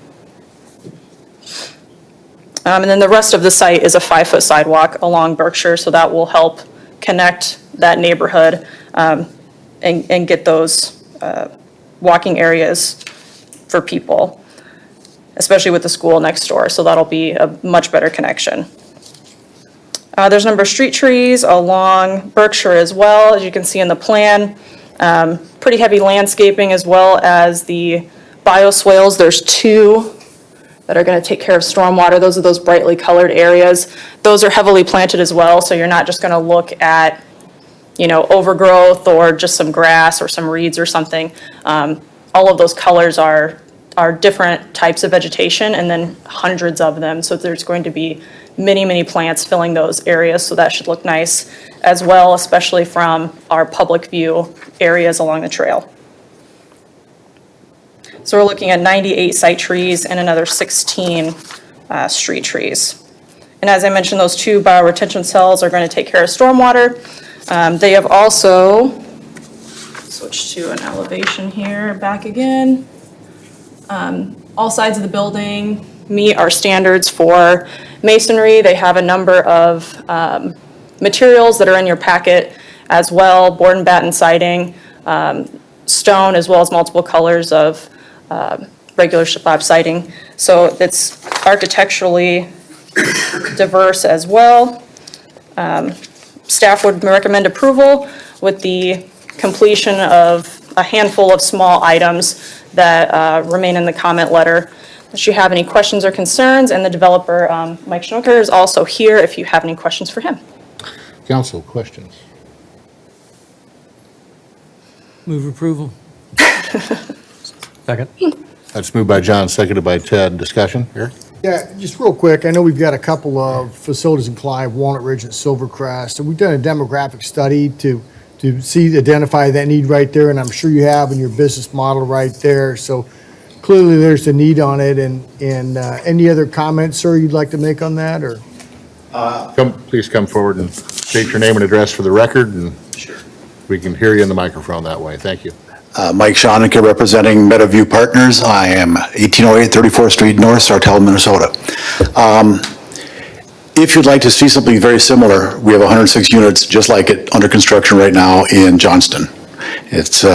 And then the rest of the site is a 5-foot sidewalk along Berkshire, so that will help connect that neighborhood and get those walking areas for people, especially with the school next door, so that'll be a much better connection. There's a number of street trees along Berkshire as well, as you can see in the plan. Pretty heavy landscaping as well as the bioswales. There's 2 that are going to take care of stormwater. Those are those brightly colored areas. Those are heavily planted as well, so you're not just going to look at, you know, overgrowth or just some grass or some reeds or something. All of those colors are different types of vegetation, and then hundreds of them. So there's going to be many plants filling those areas, so that should look nice as well, especially from our public view areas along the trail. So we're looking at 98 site trees and another 16 street trees. And as I mentioned, those 2 bioretention cells are going to take care of stormwater. They have also, switch to an elevation here, back again. All sides of the building meet our standards for masonry. They have a number of materials that are in your packet as well, board and batten siding. stone as well as multiple colors of regular slab siding. So it's architecturally diverse as well. Staff would recommend approval with the completion of a handful of small items that remain in the comment letter. If you have any questions or concerns, and the developer, Mike Schnoker, is also here if you have any questions for him. Council, questions? Move approval. Second? That's moved by John, seconded by Ted. Discussion? Eric? Yeah, just real quick, I know we've got a couple of facilities in Clive, Walnut Ridge and Silvercrest, and we've done a demographic study to identify that need right there, and I'm sure you have in your business model right there, so clearly there's a need on it, and any other comments, sir, you'd like to make on that, or? Please come forward and state your name and address for the record, and we can hear you in the microphone that way. Thank you. Mike Schoenicke, representing Meadowview Partners. I am 1808 34th Street North, Sartell, Minnesota. If you'd like to see something very similar, we have 106 units just like it under construction right now in Johnston. It's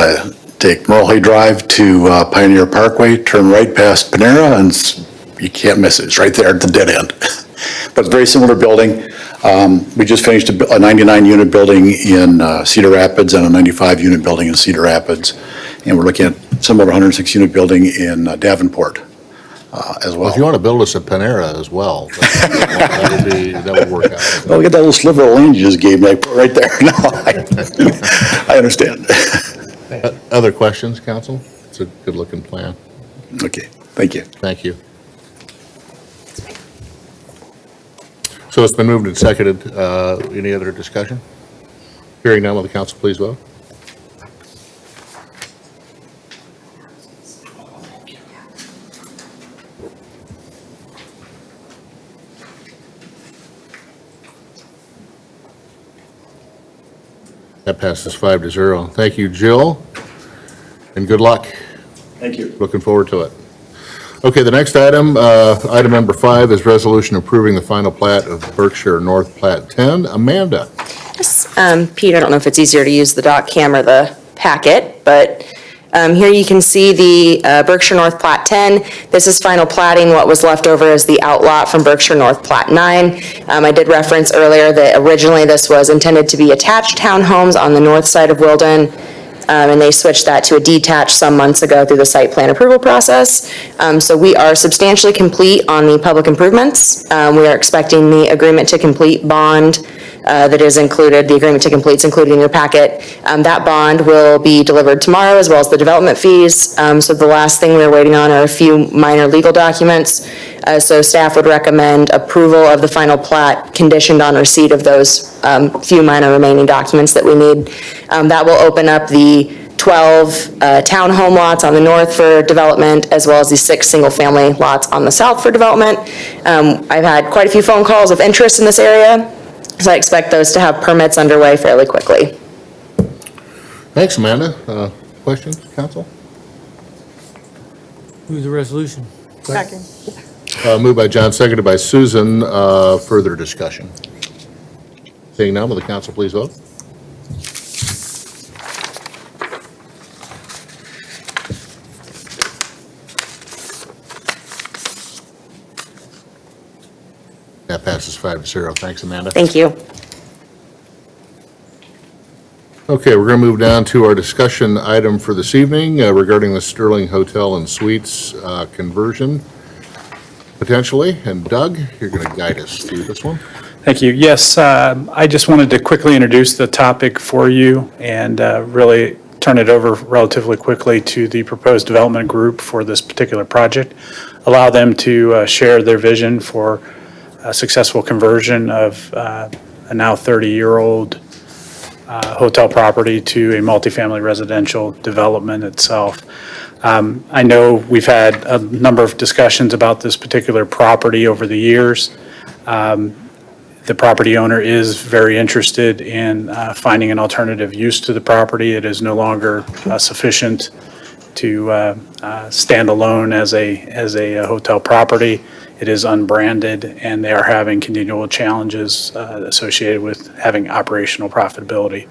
take Merle Drive to Pioneer Parkway, turn right past Panera, and you can't miss it. It's right there at the dead end. But it's a very similar building. We just finished a 99-unit building in Cedar Rapids and a 95-unit building in Cedar Rapids. And we're looking at similar 106-unit building in Davenport as well. If you want to build us a Panera as well, that would work out. Well, look at that little sliver of land you just gave me, I put right there. No, I understand. Other questions, council? It's a good-looking plan. Okay, thank you. Thank you. So it's been moved and seconded. Any other discussion? Hearing none, will the council please vote? That passes 5-0. Thank you, Jill, and good luck. Thank you. Looking forward to it. Okay, the next item, item number 5, is resolution approving the final plat of Berkshire North Plat 10. Amanda? Yes, Pete, I don't know if it's easier to use the doc cam or the packet, but here you can see the Berkshire North Plat 10. This is final platting. What was left over is the outlot from Berkshire North Plat 9. I did reference earlier that originally this was intended to be attached townhomes on the north side of Wilden, and they switched that to a detached some months ago through the site plan approval process. So we are substantially complete on the public improvements. We are expecting the agreement to complete bond that is included, the agreement to complete is included in your packet. That bond will be delivered tomorrow, as well as the development fees. So the last thing we're waiting on are a few minor legal documents. So staff would recommend approval of the final plat conditioned on receipt of those few minor remaining documents that we need. That will open up the 12 townhome lots on the north for development, as well as the 6 single-family lots on the south for development. I've had quite a few phone calls of interest in this area, so I expect those to have permits underway fairly quickly. Thanks, Amanda. Questions, council? Move the resolution. Second. Moved by John, seconded by Susan. Further discussion? Seeing none, will the council please vote? That passes 5-0. Thanks, Amanda. Thank you. Okay, we're going to move down to our discussion item for this evening regarding the Sterling Hotel and Suites conversion, potentially. And Doug, you're going to guide us through this one. Thank you. Yes, I just wanted to quickly introduce the topic for you and really turn it over relatively quickly to the proposed development group for this particular project. Allow them to share their vision for a successful conversion of a now 30-year-old hotel property to a multifamily residential development itself. I know we've had a number of discussions about this particular property over the years. The property owner is very interested in finding an alternative use to the property. It is no longer sufficient to stand alone as a hotel property. It is unbranded, and they are having continual challenges associated with having operational profitability.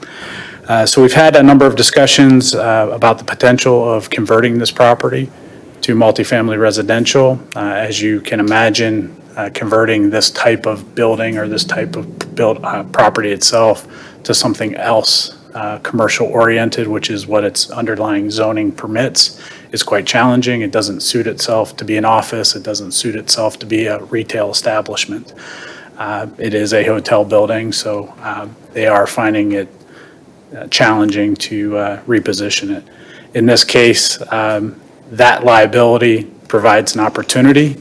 So we've had a number of discussions about the potential of converting this property to multifamily residential. As you can imagine, converting this type of building or this type of property itself to something else commercial oriented, which is what its underlying zoning permits, is quite challenging. It doesn't suit itself to be an office. It doesn't suit itself to be a retail establishment. It is a hotel building, so they are finding it challenging to reposition it. In this case, that liability provides an opportunity.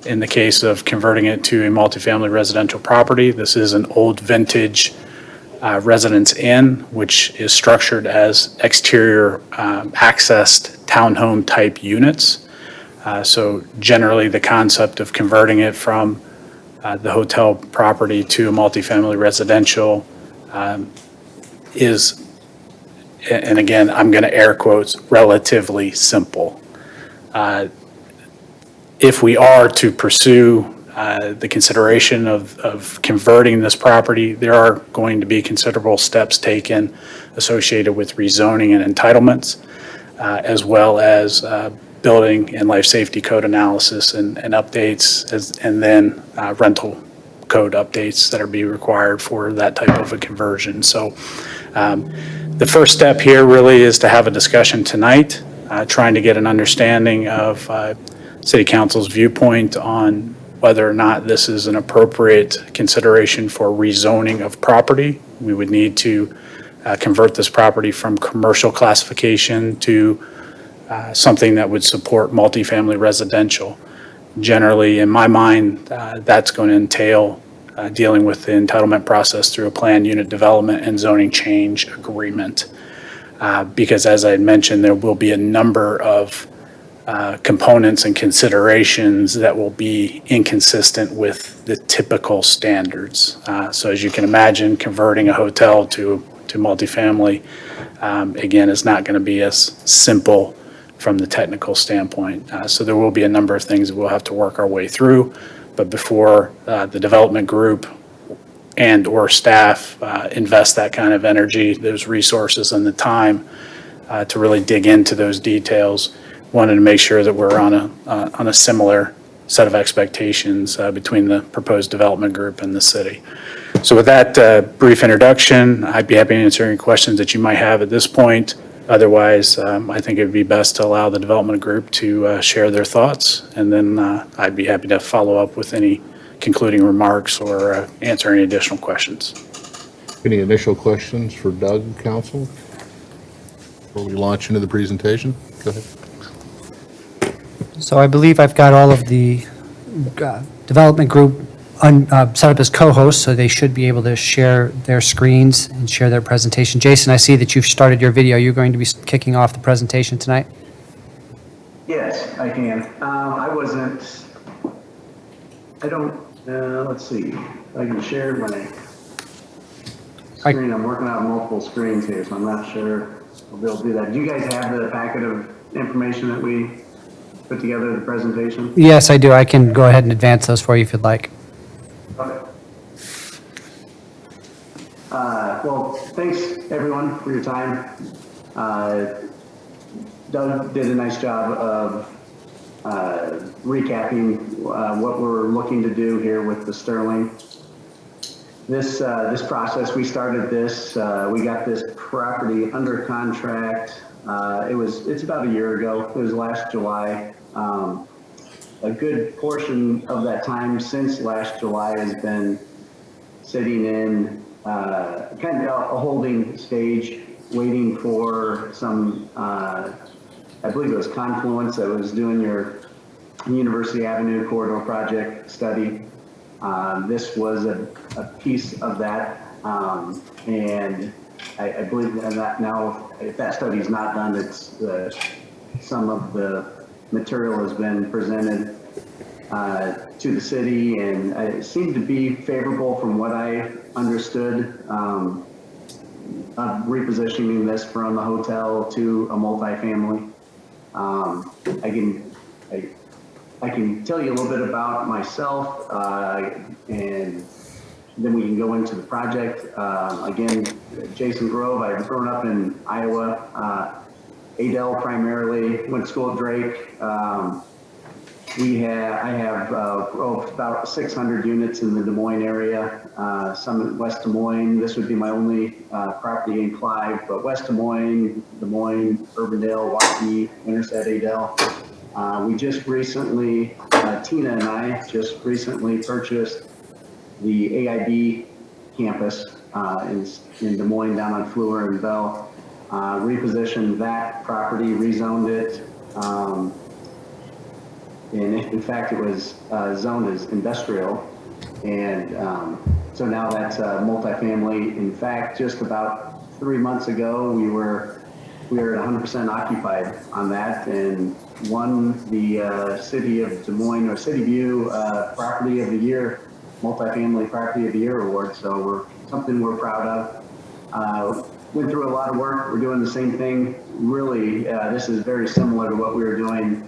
In the case of converting it to a multifamily residential property, this is an old vintage residence inn, which is structured as exterior accessed townhome type units. So generally the concept of converting it from the hotel property to a multifamily residential is, and again, I'm going to air quotes, relatively simple. If we are to pursue the consideration of converting this property, there are going to be considerable steps taken associated with rezoning and entitlements, as well as building and life safety code analysis and updates, and then rental code updates that are be required for that type of a conversion. So the first step here really is to have a discussion tonight, trying to get an understanding of City Council's viewpoint on whether or not this is an appropriate consideration for rezoning of property. We would need to convert this property from commercial classification to something that would support multifamily residential. Generally, in my mind, that's going to entail dealing with the entitlement process through a planned unit development and zoning change agreement. Because as I had mentioned, there will be a number of components and considerations that will be inconsistent with the typical standards. So as you can imagine, converting a hotel to multifamily, again, is not going to be as simple from the technical standpoint. So there will be a number of things that we'll have to work our way through. But before the development group and or staff invest that kind of energy, those resources and the time to really dig into those details, wanted to make sure that we're on a similar set of expectations between the proposed development group and the city. So with that brief introduction, I'd be happy to answer any questions that you might have at this point. Otherwise, I think it would be best to allow the development group to share their thoughts, and then I'd be happy to follow up with any concluding remarks or answer any additional questions. Any initial questions for Doug, council, before we launch into the presentation? Go ahead. So I believe I've got all of the development group set up as co-hosts, so they should be able to share their screens and share their presentation. Jason, I see that you've started your video. You're going to be kicking off the presentation tonight? Yes, I can. Let's see. I can share my screen. I'm working out multiple screens here, so I'm not sure I'll be able to do that. Do you guys have the packet of information that we put together, the presentation? Yes, I do. I can go ahead and advance those for you if you'd like. Okay. Well, thanks everyone for your time. Doug did a nice job of recapping what we're looking to do here with the Sterling. This process, we started this, we got this property under contract. It's about a year ago. It was last July. A good portion of that time since last July has been sitting in kind of a holding stage, waiting for some, I believe it was Confluence that was doing your University Avenue corridor project study. This was a piece of that, and I believe that now, if that study is not done, it's some of the material has been presented to the city, and it seemed to be favorable from what I understood. Repositioning this from a hotel to a multifamily. I can tell you a little bit about myself and then we can go into the project. Again, Jason Grove, I've grown up in Iowa, Adel primarily, went to school at Drake. I have about 600 units in the Des Moines area, some in West Des Moines. This would be my only property in Clive, but West Des Moines, Urbandale, Waukee, Winterset, Adel. We just recently, Tina and I just recently purchased the AIB campus in Des Moines down on Fleur and Bell. Repositioned that property, rezoned it. And in fact, it was zoned as industrial. And so now that's multifamily. In fact, just about 3 months ago, we were at 100% occupied on that and won the City of Des Moines or City View Property of the Year, Multifamily Property of the Year award. So something we're proud of. Went through a lot of work. We're doing the same thing. Really, this is very similar to what we were doing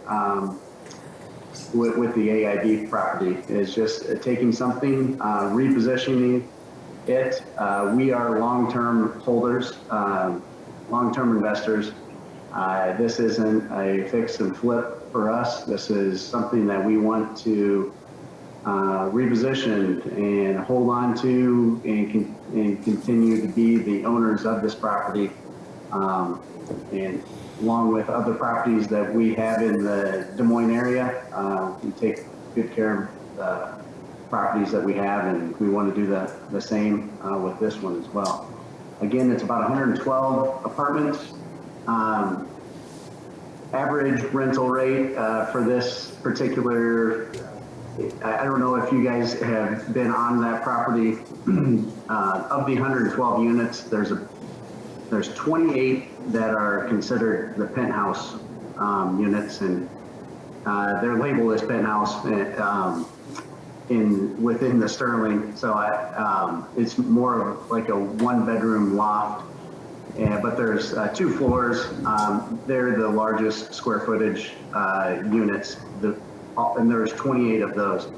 with the AIB property. Is just taking something, repositioning it. We are long-term holders, long-term investors. This isn't a fix and flip for us. This is something that we want to reposition and hold on to and continue to be the owners of this property. And along with other properties that we have in the Des Moines area, we take good care of the properties that we have, and we want to do the same with this one as well. Again, it's about 112 apartments. Average rental rate for this particular, I don't know if you guys have been on that property. Of the 112 units, there's 28 that are considered the penthouse units, and they're labeled as penthouse within the Sterling. So it's more of like a one-bedroom loft. But there's 2 floors. They're the largest square footage units, and there's 28 of those.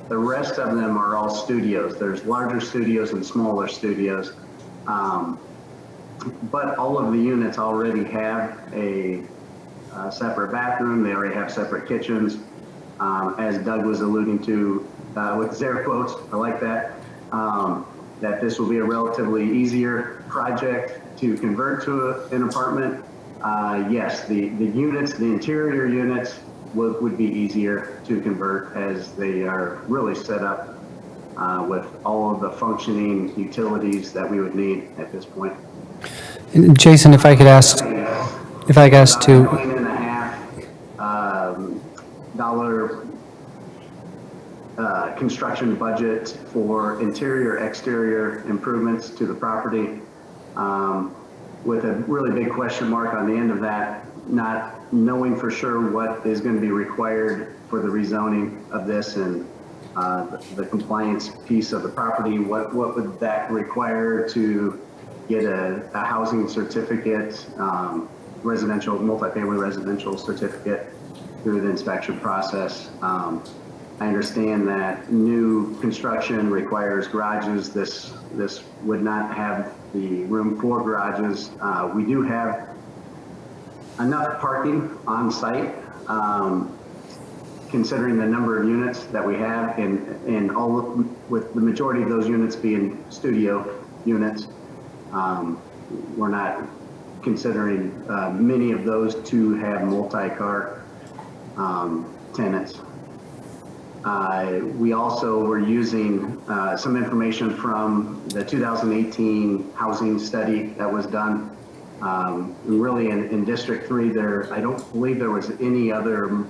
The rest of them are all studios. There's larger studios and smaller studios. But all of the units already have a separate bathroom. They already have separate kitchens. As Doug was alluding to with his air quotes, I like that, that this will be a relatively easier project to convert to an apartment. Yes, the units, the interior units would be easier to convert, as they are really set up with all of the functioning utilities that we would need at this point. And Jason, if I could ask to, $1.5 million construction budget for interior, exterior improvements to the property, with a really big question mark on the end of that, not knowing for sure what is going to be required for the rezoning of this and the compliance piece of the property. What would that require to get a housing certificate, residential, multifamily residential certificate through the inspection process? I understand that new construction requires garages. This would not have the room for garages. We do have enough parking on site, considering the number of units that we have, and with the majority of those units being studio units. We're not considering many of those to have multi-car tenants. We also were using some information from the 2018 housing study that was done. Really in District 3 there, I don't believe there was any other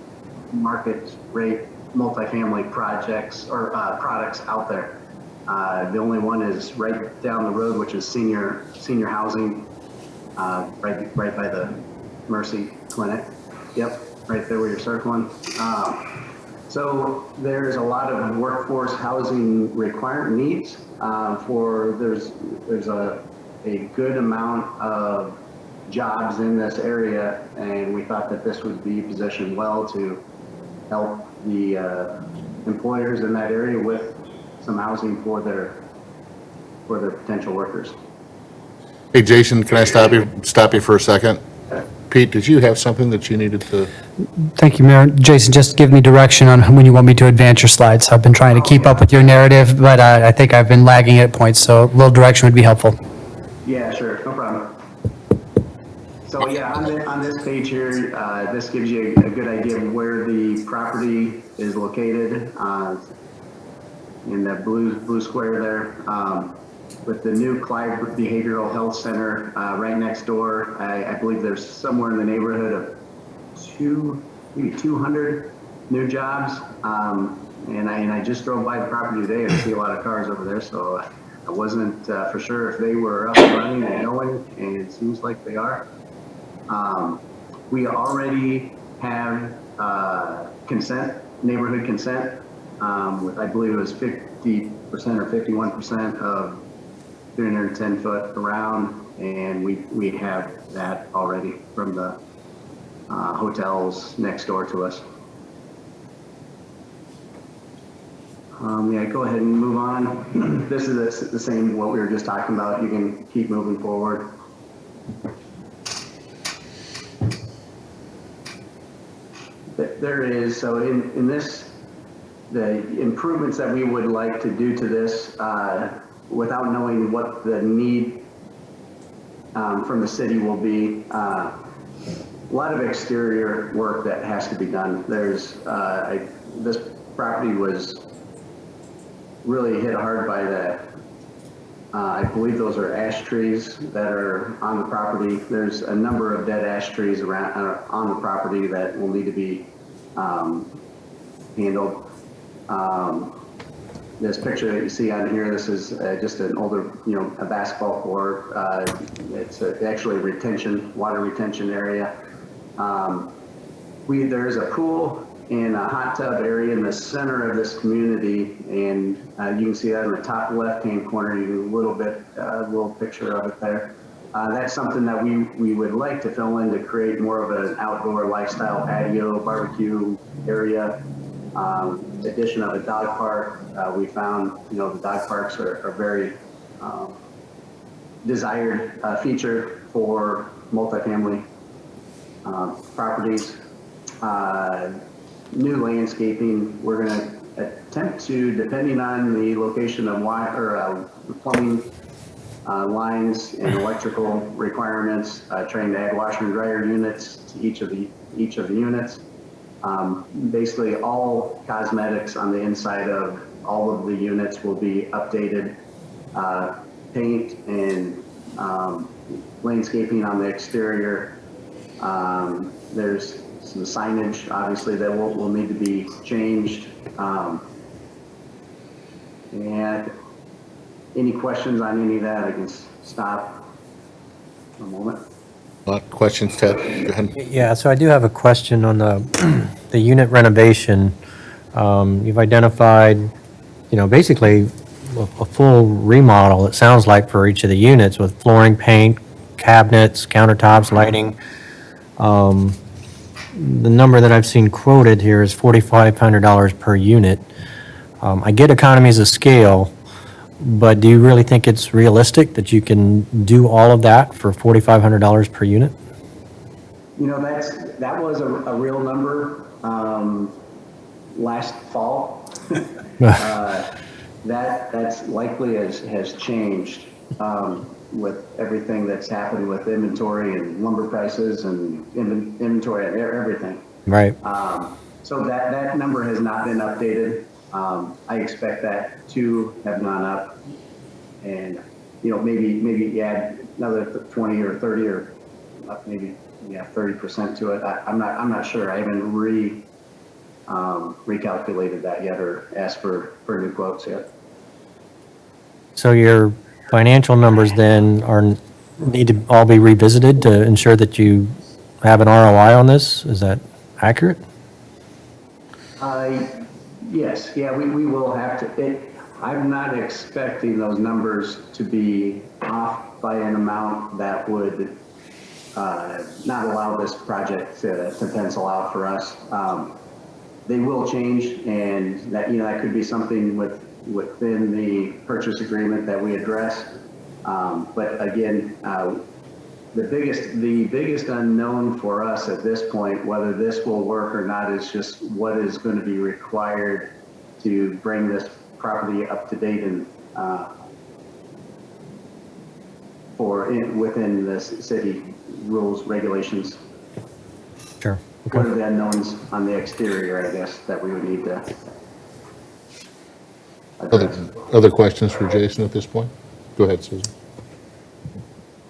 market rate multifamily projects or products out there. The only one is right down the road, which is senior housing, right by the Mercy Clinic. Yep, right there where you're circling. So there's a lot of workforce housing needs there's a good amount of jobs in this area, and we thought that this would be positioned well to help the employers in that area with some housing for their for their potential workers. Hey, Jason, can I stop you for a second? Pete, did you have something that you needed to? Thank you, Mayor. Jason, just give me direction on when you want me to advance your slides. I've been trying to keep up with your narrative, but I think I've been lagging at points, so a little direction would be helpful. Yeah, sure, no problem. So yeah, on this page here, this gives you a good idea of where the property is located in the blue square there. With the new Clive Behavioral Health Center right next door, I believe there's somewhere in the neighborhood of maybe 200 new jobs. And I just drove by the property today and I see a lot of cars over there, so I wasn't for sure if they were up and running and going, and it seems like they are. We already have consent, neighborhood consent, with I believe it was 50% or 51% of 310 foot around, and we have that already from the hotels next door to us. Yeah, go ahead and move on. This is the same what we were just talking about. You can keep moving forward. There is, so in this, the improvements that we would like to do to this, without knowing what the need from the city will be, a lot of exterior work that has to be done. There's, this property was really hit hard by that. I believe those are ash trees that are on the property. There's a number of dead ash trees around on the property that will need to be handled. This picture that you see on here, this is just an older, a basketball court. It's actually a water retention area. There's a pool and a hot tub area in the center of this community, and you can see that in the top left-hand corner. You do a little picture of it there. That's something that we would like to fill in to create more of an outdoor lifestyle patio, barbecue area. Addition of a dog park. We found, the dog parks are very desired feature for multifamily properties. New landscaping. We're going to attempt to, depending on the location of plumbing lines and electrical requirements, trying to add washer and dryer units to each of the units. Basically all cosmetics on the inside of all of the units will be updated. Paint and landscaping on the exterior. There's some signage obviously that will need to be changed. And any questions on any of that, I can stop for a moment. Questions, Ted? Go ahead. Yeah, so I do have a question on the unit renovation. You've identified, basically a full remodel, it sounds like, for each of the units with flooring, paint, cabinets, countertops, lighting. The number that I've seen quoted here is $4,500 per unit. I get economies of scale, but do you really think it's realistic that you can do all of that for $4,500 per unit? That was a real number last fall. That's likely has changed with everything that's happened with inventory and lumber prices and inventory and everything. Right. So that number has not been updated. I expect that to have gone up, and maybe add another 20 or 30 or maybe 30% to it. I'm not sure. I haven't recalculated that yet or asked for new quotes yet. So your financial numbers then need to all be revisited to ensure that you have an ROI on this? Is that accurate? Yes. Yeah, we will have to. I'm not expecting those numbers to be off by an amount that would not allow this project to pencil out for us. They will change, and that that could be something with within the purchase agreement that we addressed. But again, the biggest unknown for us at this point, whether this will work or not, is just what is going to be required to bring this property up to date and within the city rules, regulations. Sure. What are the unknowns on the exterior, I guess, that we would need to address? Other questions for Jason at this point? Go ahead, Susan.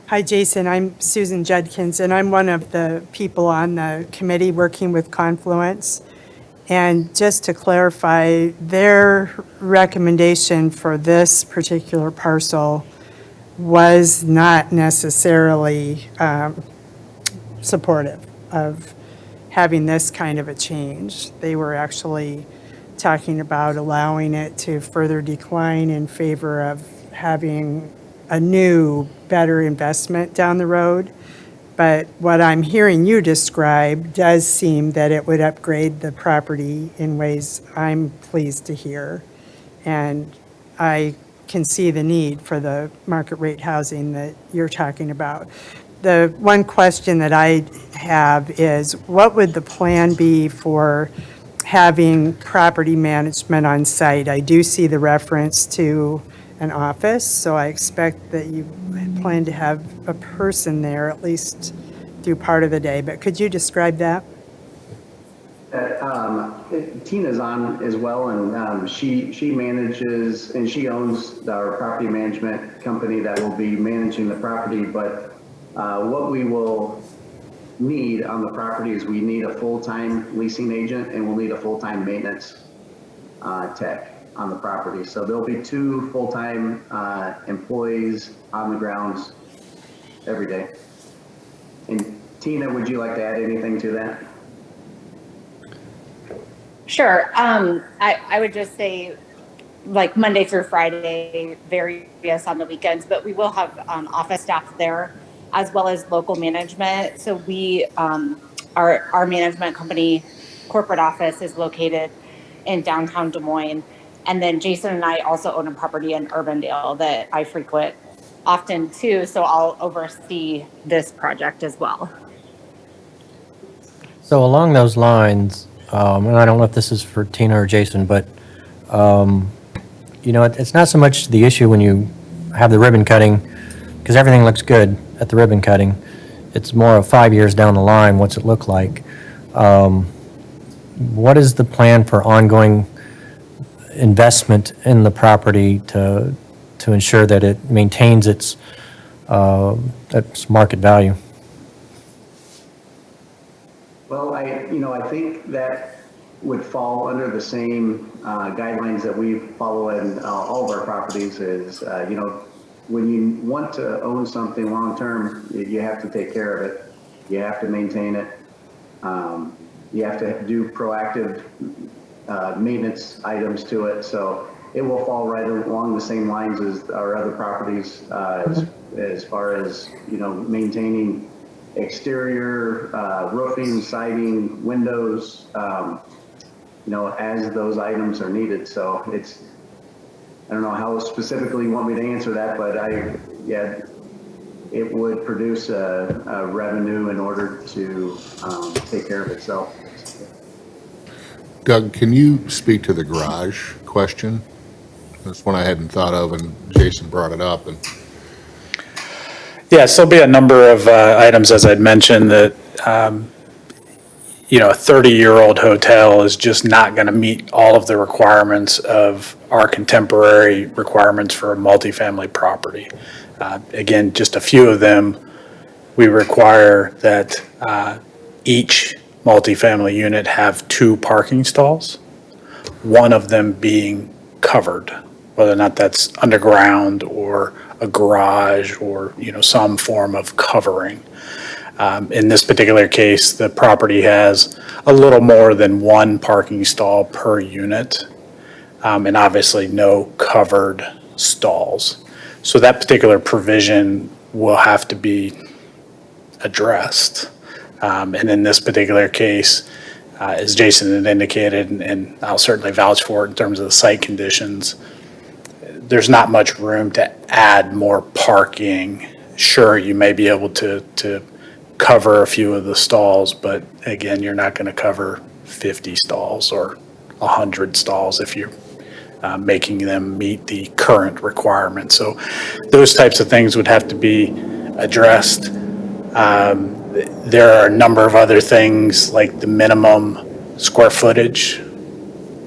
Hi, Jason. I'm Susan Judkins, and I'm one of the people on the committee working with Confluence. And just to clarify, their recommendation for this particular parcel was not necessarily supportive of having this kind of a change. They were actually talking about allowing it to further decline in favor of having a new, better investment down the road. But what I'm hearing you describe does seem that it would upgrade the property in ways I'm pleased to hear. And I can see the need for the market rate housing that you're talking about. The one question that I have is, what would the plan be for having property management on site? I do see the reference to an office, so I expect that you plan to have a person there at least through part of the day, but could you describe that? Tina's on as well, and she manages and she owns our property management company that will be managing the property. But what we will need on the property is we need a full-time leasing agent, and we'll need a full-time maintenance tech on the property. So there'll be 2 full-time employees on the grounds every day. And Tina, would you like to add anything to that? Sure. I would just say, like, Monday through Friday, various on the weekends, but we will have office staff there as well as local management. So we, our management company corporate office is located in downtown Des Moines. And then Jason and I also own a property in Urbandale that I frequent often too. So I'll oversee this project as well. So along those lines, and I don't know if this is for Tina or Jason, but, you know, it's not so much the issue when you have the ribbon cutting, because everything looks good at the ribbon cutting. It's more of 5 years down the line, what's it look like? What is the plan for ongoing investment in the property to ensure that it maintains its market value? Well, I think that would fall under the same guidelines that we follow in all of our properties is, when you want to own something long-term, you have to take care of it. You have to maintain it. You have to do proactive maintenance items to it. So it will fall right along the same lines as our other properties as far as, maintaining exterior, roofing, siding, windows, as those items are needed. So I don't know how specifically you want me to answer that, but it would produce a revenue in order to take care of itself. Doug, can you speak to the garage question? That's one I hadn't thought of, and Jason brought it up. And Yes, there'll be a number of items, as I'd mentioned, that, a 30-year-old hotel is just not going to meet all of the requirements of our contemporary requirements for a multifamily property. Again, just a few of them, we require that each multifamily unit have 2 parking stalls, one of them being covered, whether or not that's underground or a garage or, some form of covering. In this particular case, the property has a little more than 1 parking stall per unit, and obviously no covered stalls. So that particular provision will have to be addressed. And in this particular case, as Jason had indicated, and I'll certainly vouch for it in terms of the site conditions, there's not much room to add more parking. Sure, you may be able to cover a few of the stalls, but again, you're not going to cover 50 stalls or 100 stalls if you're making them meet the current requirements. So those types of things would have to be addressed. There are a number of other things like the minimum square footage.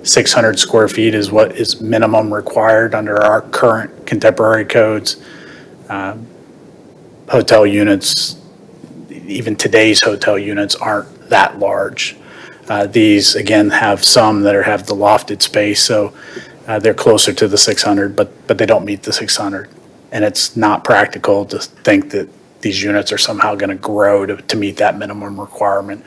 600 square feet is what is minimum required under our current contemporary codes. Hotel units, even today's hotel units aren't that large. These, again, have some that have the lofted space, so they're closer to the 600, but they don't meet the 600. And it's not practical to think that these units are somehow going to grow to meet that minimum requirement.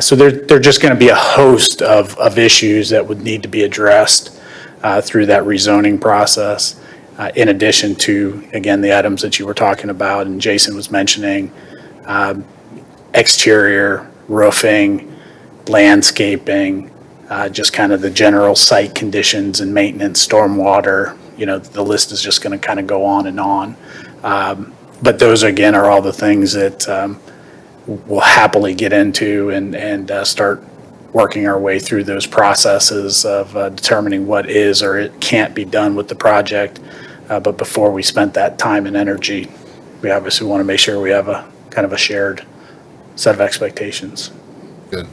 So there are just going to be a host of issues that would need to be addressed through that rezoning process, in addition to, again, the items that you were talking about and Jason was mentioning, exterior, roofing, landscaping, just kind of the general site conditions and maintenance, stormwater, the list is just going to kind of go on and on. But those, again, are all the things that we'll happily get into and start working our way through those processes of determining what is or it can't be done with the project. But before we spent that time and energy, we obviously want to make sure we have a kind of a shared set of expectations. Good.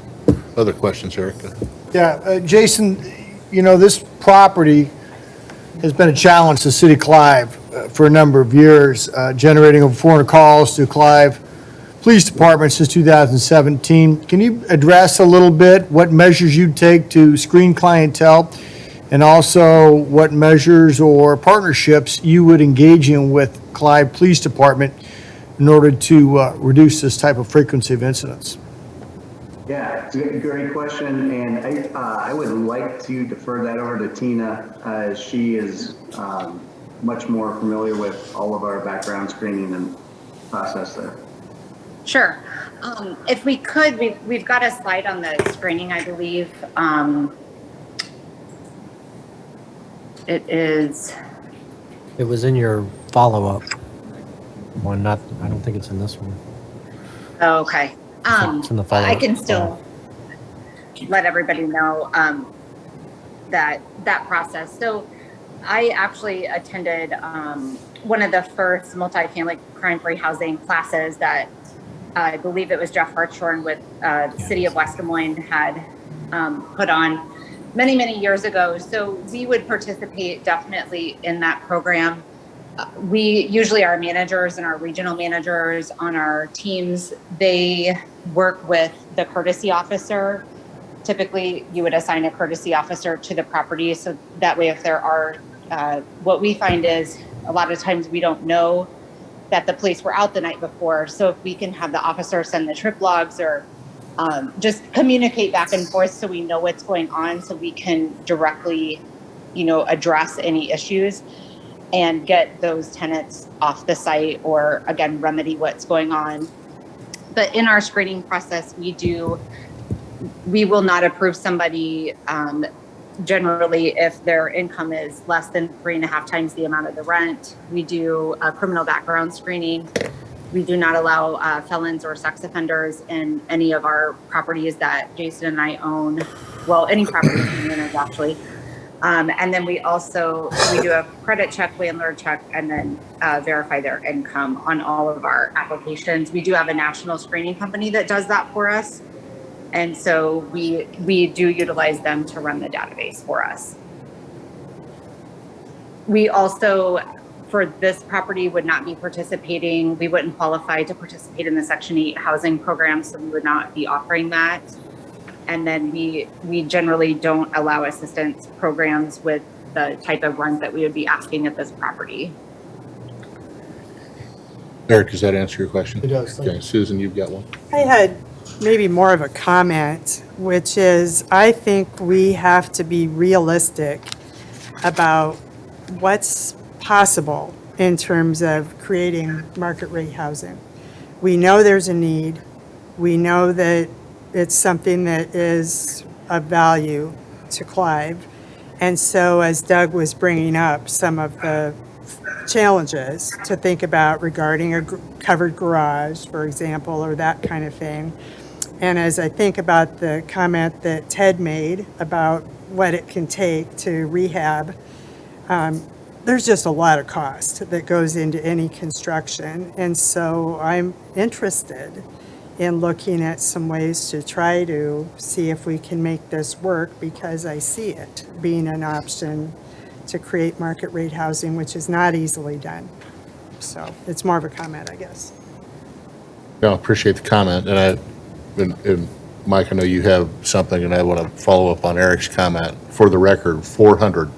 Other questions, Erica? Yeah, Jason, this property has been a challenge to City of Clive for a number of years, generating over 400 calls to Clive Police Department since 2017. Can you address a little bit what measures you take to screen clientele, and also what measures or partnerships you would engage in with Clive Police Department in order to reduce this type of frequency of incidents? Yeah, it's a great question, and I would like to defer that over to Tina, as she is much more familiar with all of our background screening and process there. Sure. If we could, we've got a slide on the screening, I believe. It was in your follow-up one, I don't think it's in this one. Oh, okay. It's in the follow-up. I can still let everybody know that process. So I actually attended one of the first multifamily crime-free housing classes that I believe it was Jeff Hartshorn with the City of West Des Moines had put on many, many years ago. So we would participate definitely in that program. We usually, our managers and our regional managers on our teams, they work with the courtesy officer. Typically, you would assign a courtesy officer to the property. So that way, if there are, what we find is a lot of times we don't know that the police were out the night before. So if we can have the officer send the trip logs or just communicate back and forth so we know what's going on, so we can directly, address any issues and get those tenants off the site, or again, remedy what's going on. But in our screening process, we will not approve somebody generally if their income is less than 3.5 times the amount of the rent. We do a criminal background screening. We do not allow felons or sex offenders in any of our properties that Jason and I own. Well, any properties we manage, actually. And then we do a credit check, landlord check, and then verify their income on all of our applications. We do have a national screening company that does that for us. And so we do utilize them to run the database for us. We also, for this property, would not be participating. We wouldn't qualify to participate in the Section 8 housing program, so we would not be offering that. And then we generally don't allow assistance programs with the type of rent that we would be asking at this property. Eric, does that answer your question? It does. Okay, Susan, you've got one. I had maybe more of a comment, which is I think we have to be realistic about what's possible in terms of creating market rate housing. We know there's a need. We know that it's something that is of value to Clive. And so as Doug was bringing up some of the challenges to think about regarding a covered garage, for example, or that kind of thing. And as I think about the comment that Ted made about what it can take to rehab, there's just a lot of cost that goes into any construction. And so I'm interested in looking at some ways to try to see if we can make this work, because I see it being an option to create market rate housing, which is not easily done. So it's more of a comment, I guess. No, appreciate the comment, and Mike, I know you have something, and I want to follow up on Eric's comment. For the record, 400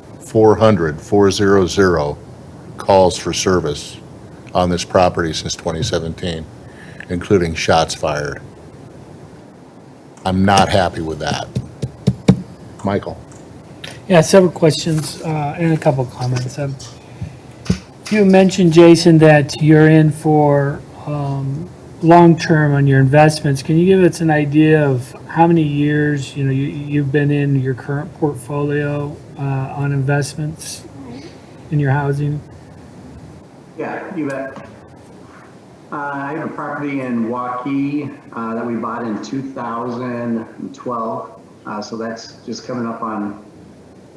calls for service on this property since 2017, including shots fired. I'm not happy with that. Michael? Yeah, several questions and a couple of comments. You mentioned, Jason, that you're in for long-term on your investments. Can you give us an idea of how many years, you've been in your current portfolio on investments in your housing? Yeah, you bet. I have a property in Waukee that we bought in 2012. So that's just coming up on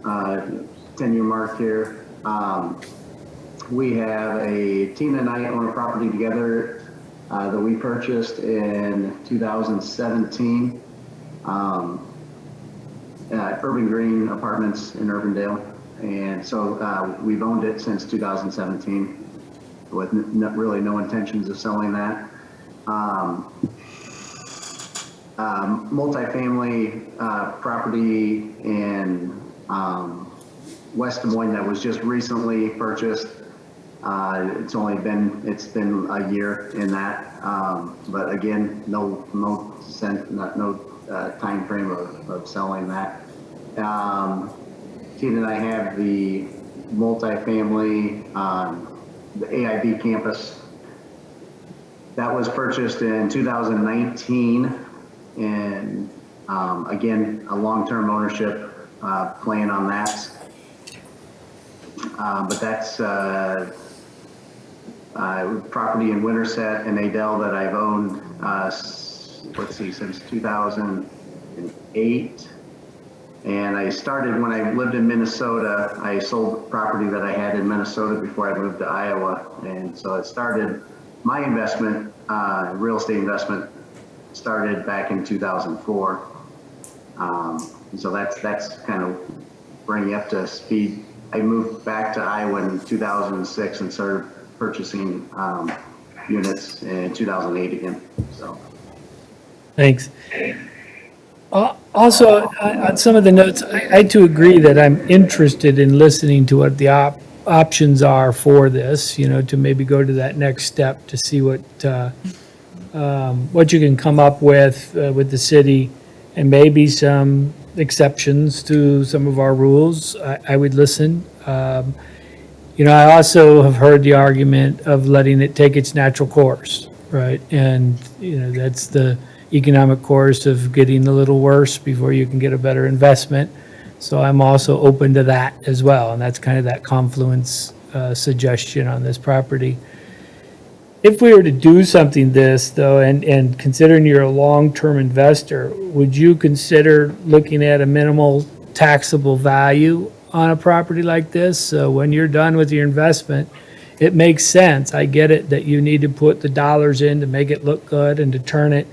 10-year mark here. We have a team and I own a property together that we purchased in 2017. Urban Green Apartments in Urbandale. And so we've owned it since 2017 with really no intentions of selling that. Multifamily property in West Des Moines that was just recently purchased. It's been a year in that, but again, no time frame of selling that. Tina and I have the multifamily, the AIB campus that was purchased in 2019, and again, a long-term ownership plan on that. But that's property in Winterset and Adel that I've owned, since 2008. And I started when I lived in Minnesota. I sold property that I had in Minnesota before I moved to Iowa. And so it started, my investment, real estate investment, started back in 2004. So that's kind of bringing you up to speed. I moved back to Iowa in 2006 and started purchasing units in 2008 again. So. Thanks. Also, on some of the notes, I too agree that I'm interested in listening to what the options are for this, to maybe go to that next step to see what you can come up with the city, and maybe some exceptions to some of our rules. I would listen. I also have heard the argument of letting it take its natural course, right? And, that's the economic course of getting a little worse before you can get a better investment. So I'm also open to that as well. And that's kind of that confluence suggestion on this property. If we were to do something this, though, and considering you're a long-term investor, would you consider looking at a minimal taxable value on a property like this? So when you're done with your investment, it makes sense. I get it that you need to put the dollars in to make it look good and to turn it,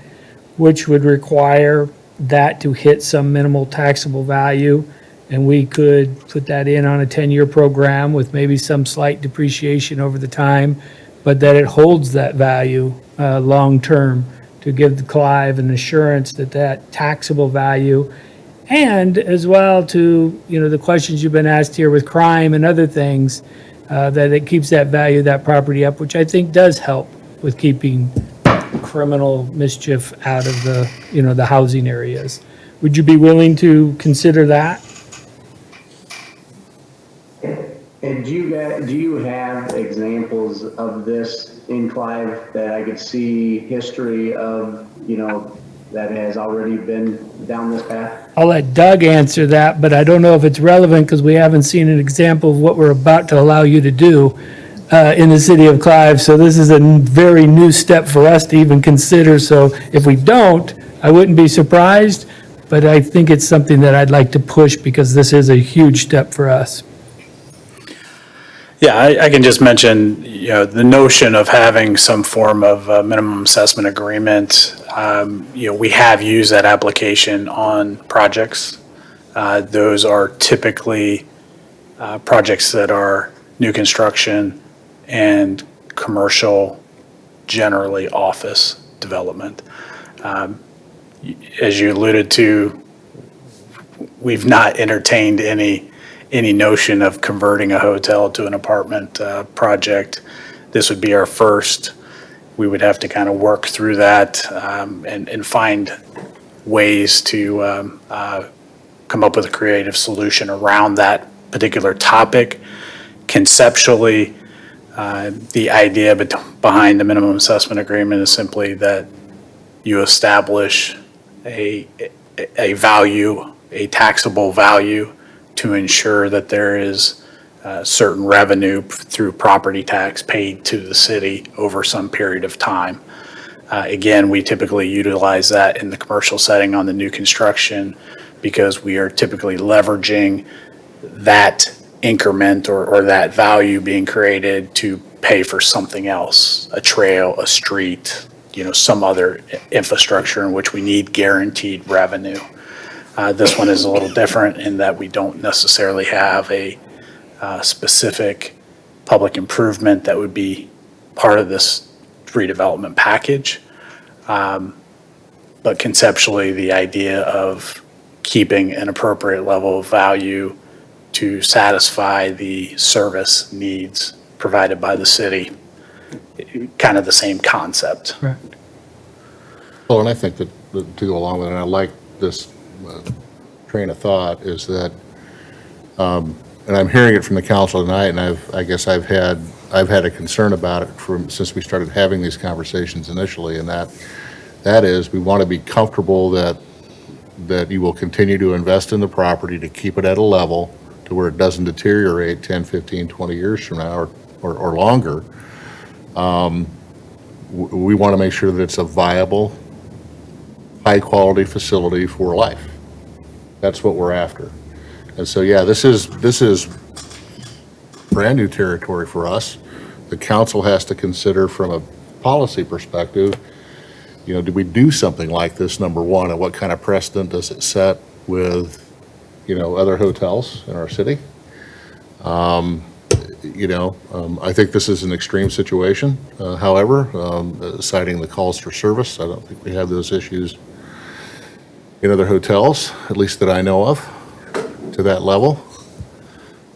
which would require that to hit some minimal taxable value. And we could put that in on a 10-year program with maybe some slight depreciation over the time, but that it holds that value long-term to give the Clive an assurance that taxable value, and as well to, the questions you've been asked here with crime and other things, that it keeps that value of that property up, which I think does help with keeping criminal mischief out of the housing areas. Would you be willing to consider that? And do you have examples of this in Clive that I could see history of, that has already been down this path? I'll let Doug answer that, but I don't know if it's relevant because we haven't seen an example of what we're about to allow you to do in the city of Clive. So this is a very new step for us to even consider. So if we don't, I wouldn't be surprised, but I think it's something that I'd like to push because this is a huge step for us. Yeah, I can just mention, the notion of having some form of minimum assessment agreement. We have used that application on projects. Those are typically projects that are new construction and commercial, generally office development. As you alluded to, we've not entertained any notion of converting a hotel to an apartment project. This would be our first. We would have to kind of work through that and find ways to come up with a creative solution around that particular topic. Conceptually, the idea behind the minimum assessment agreement is simply that you establish a value, a taxable value, to ensure that there is certain revenue through property tax paid to the city over some period of time. Again, we typically utilize that in the commercial setting on the new construction because we are typically leveraging that increment or that value being created to pay for something else, a trail, a street, some other infrastructure in which we need guaranteed revenue. This one is a little different in that we don't necessarily have a specific public improvement that would be part of this redevelopment package. But conceptually, the idea of keeping an appropriate level of value to satisfy the service needs provided by the city, kind of the same concept. Right. Well, and I think that to go along with it, and I like this train of thought, is that, and I'm hearing it from the council tonight, and I guess I've had a concern about it since we started having these conversations initially, and that is we want to be comfortable that you will continue to invest in the property to keep it at a level to where it doesn't deteriorate 10, 15, 20 years from now or longer. We want to make sure that it's a viable, high-quality facility for life. That's what we're after. And so, yeah, this is brand-new territory for us. The council has to consider from a policy perspective, do we do something like this, number one, and what kind of precedent does it set with, other hotels in our city? I think this is an extreme situation. However, citing the calls for service, I don't think we have those issues in other hotels, at least that I know of, to that level.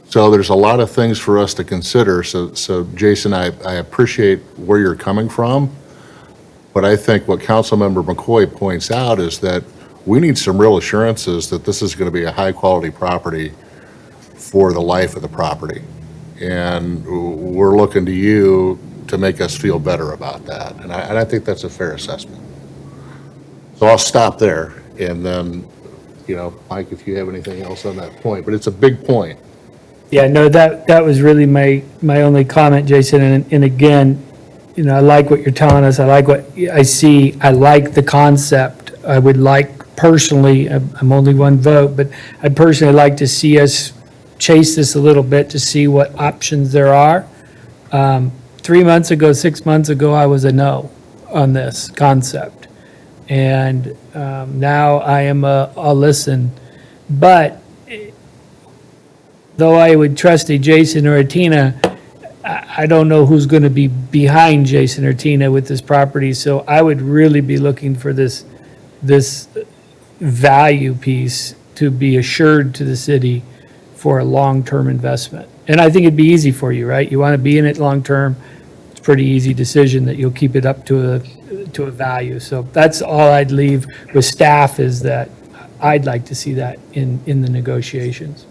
So there's a lot of things for us to consider. So Jason, I appreciate where you're coming from, but I think what Councilmember McCoy points out is that we need some real assurances that this is going to be a high-quality property for the life of the property. And we're looking to you to make us feel better about that. And I think that's a fair assessment. So I'll stop there. And then, Mike, if you have anything else on that point, but it's a big point. Yeah, no, that was really my only comment, Jason. And again, I like what you're telling us. I like what I see. I like the concept. I would like personally, I'm only one vote, but I'd personally like to see us chase this a little bit to see what options there are. 3 months ago, 6 months ago, I was a no on this concept. And now I am I'll listen. But though I would trust a Jason or a Tina, I don't know who's going to be behind Jason or Tina with this property. So I would really be looking for this value piece to be assured to the city for a long-term investment. And I think it'd be easy for you, right? You want to be in it long-term. It's a pretty easy decision that you'll keep it up to a value. So that's all I'd leave with staff, is that I'd like to see that in the negotiations.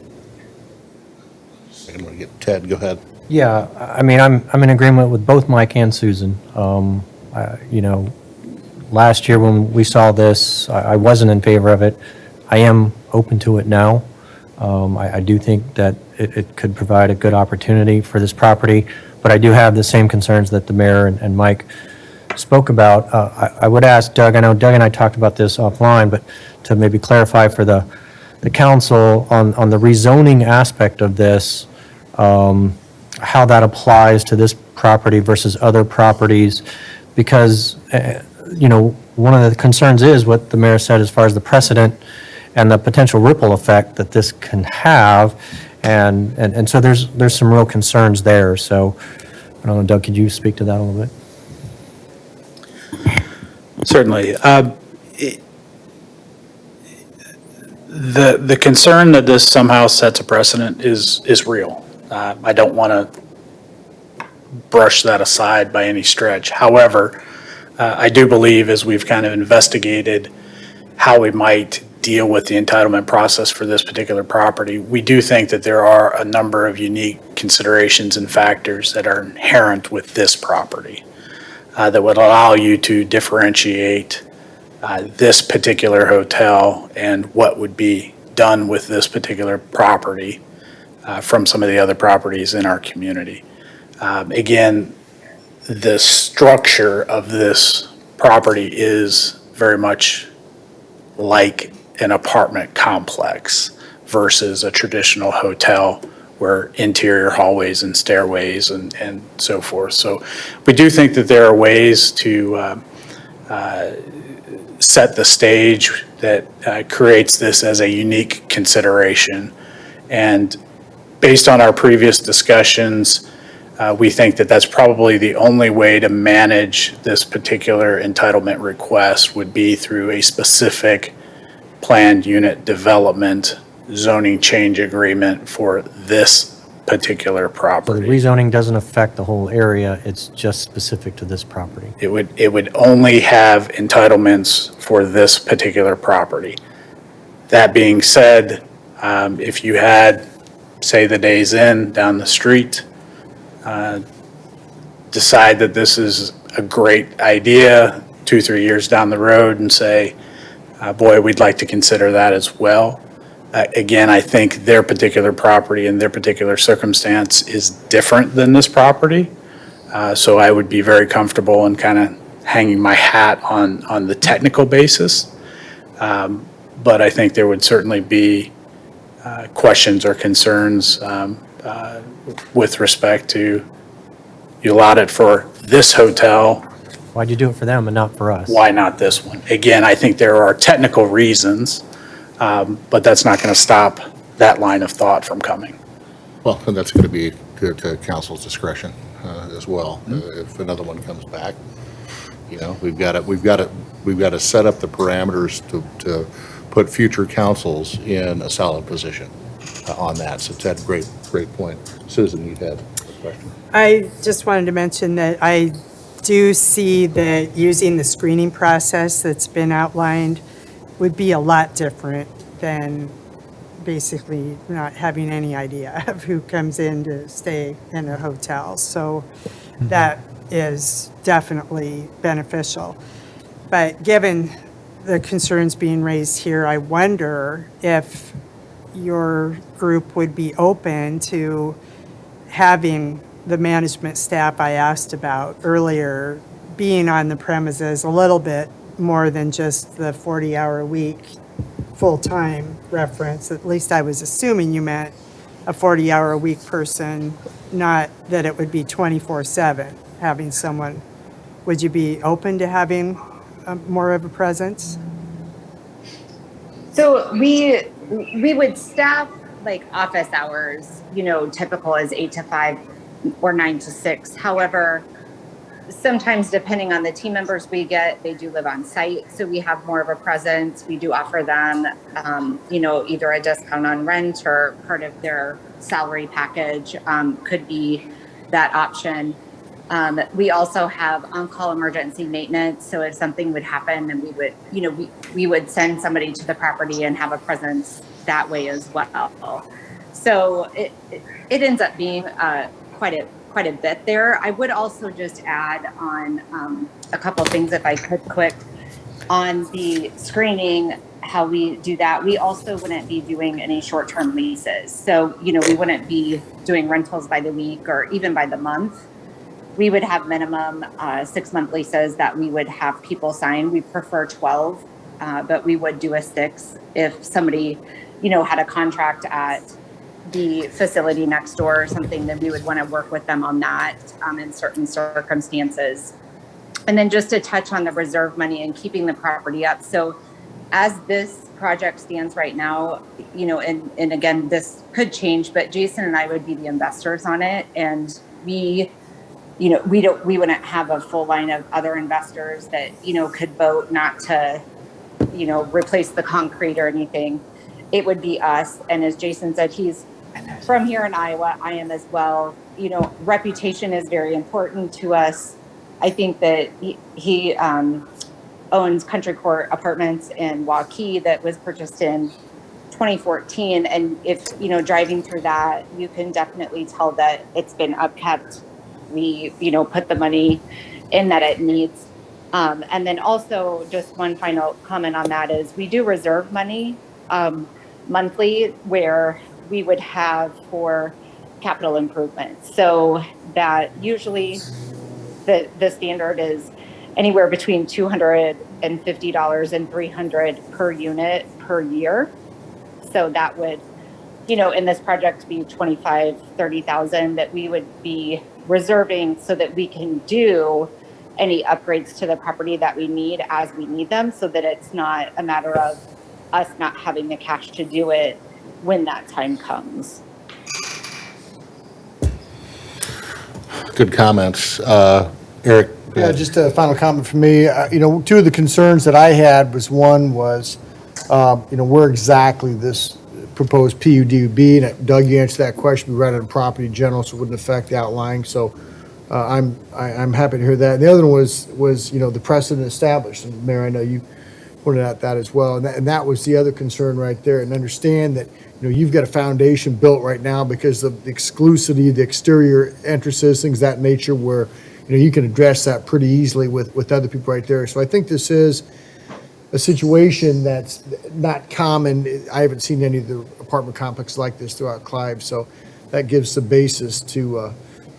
I'm going to get Ted, go ahead. Yeah, I mean, I'm in agreement with both Mike and Susan. Last year when we saw this, I wasn't in favor of it. I am open to it now. I do think that it could provide a good opportunity for this property, but I do have the same concerns that the mayor and Mike spoke about. I would ask Doug, I know Doug and I talked about this offline, but to maybe clarify for the council on the rezoning aspect of this, how that applies to this property versus other properties, because, one of the concerns is what the mayor said as far as the precedent and the potential ripple effect that this can have, and so there's some real concerns there. So, I don't know, Doug, could you speak to that a little bit? Certainly. The concern that this somehow sets a precedent is real. I don't want to brush that aside by any stretch. However, I do believe as we've kind of investigated how we might deal with the entitlement process for this particular property, we do think that there are a number of unique considerations and factors that are inherent with this property that would allow you to differentiate this particular hotel and what would be done with this particular property from some of the other properties in our community. Again, the structure of this property is very much like an apartment complex versus a traditional hotel where interior hallways and stairways and so forth. So we do think that there are ways to set the stage that creates this as a unique consideration. And based on our previous discussions, we think that that's probably the only way to manage this particular entitlement request would be through a specific planned unit development zoning change agreement for this particular So the property. rezoning doesn't affect the whole area, it's just specific to this property. It would only have entitlements for this particular property. That being said, if you had, say, the Days Inn down the street, decide that this is a great idea 2-3 years down the road and say, boy, we'd like to consider that as well. Again, I think their particular property and their particular circumstance is different than this property. So I would be very comfortable in kind of hanging my hat on the technical basis. But I think there would certainly be questions or concerns with respect to, you allowed it for this hotel, Why'd you do it for them and not for us? why not this one? Again, I think there are technical reasons, but that's not going to stop that line of thought from coming. Well, and that's going to be to council's discretion as well. If another one comes back, we've got to set up the parameters to put future councils in a solid position on that. So that's a great point. Susan, you had a question. I just wanted to mention that I do see that using the screening process that's been outlined would be a lot different than basically not having any idea of who comes in to stay in a hotel. So that is definitely beneficial. But given the concerns being raised here, I wonder if your group would be open to having the management staff I asked about earlier being on the premises a little bit more than just the 40-hour-a-week full-time reference. At least I was assuming you meant a 40-hour-a-week person, not that it would be 24/7 having someone. Would you be open to having more of a presence? So we would staff like office hours, typical as 8 to 5 or 9 to 6. However, sometimes depending on the team members we get, they do live on site. So we have more of a presence. We do offer them, either a discount on rent or part of their salary package could be that option. We also have on-call emergency maintenance. So if something would happen, then we would, we would send somebody to the property and have a presence that way as well. So it ends up being quite a bit there. I would also just add on a couple of things if I could quick on the screening. how we do that. We also wouldn't be doing any short-term leases. So, we wouldn't be doing rentals by the week or even by the month. We would have minimum 6-month leases that we would have people sign. We prefer 12, but we would do a 6 if somebody, had a contract at the facility next door or something, then we would want to work with them on that in certain circumstances. And then just to touch on the reserve money and keeping the property up. So as this project stands right now, and again, this could change, but Jason and I would be the investors on it. And we wouldn't have a full line of other investors that, could vote not to, replace the concrete or anything. It would be us. And as Jason said, he's from here in Iowa. I am as well. Reputation is very important to us. I think that he owns Country Court Apartments in Waukee that was purchased in 2014. And if, driving through that, you can definitely tell that it's been upkept. We, put the money in that it needs. And then also just one final comment on that is we do reserve money monthly where we would have for capital improvements. So that usually the standard is anywhere between $250 and $300 per unit per year. So that would, in this project be 30,000 that we would be reserving so that we can do any upgrades to the property that we need as we need them, so that it's not a matter of us not having the cash to do it when that time comes. Good comments. Eric? Yeah, just a final comment from me. Two of the concerns that I had one was, where exactly this proposed PUD would be. And Doug, you answered that question. We read it on property in general, so it wouldn't affect the outlying. So I'm happy to hear that. And the other one was the precedent established. And Mayor, I know you pointed out that as well. And that was the other concern right there. And understand that you've got a foundation built right now because of the exclusivity, the exterior entrances, things of that nature, where you can address that pretty easily with other people right there. So I think this is a situation that's not common. I haven't seen any of the apartment complexes like this throughout Clive, so that gives the basis to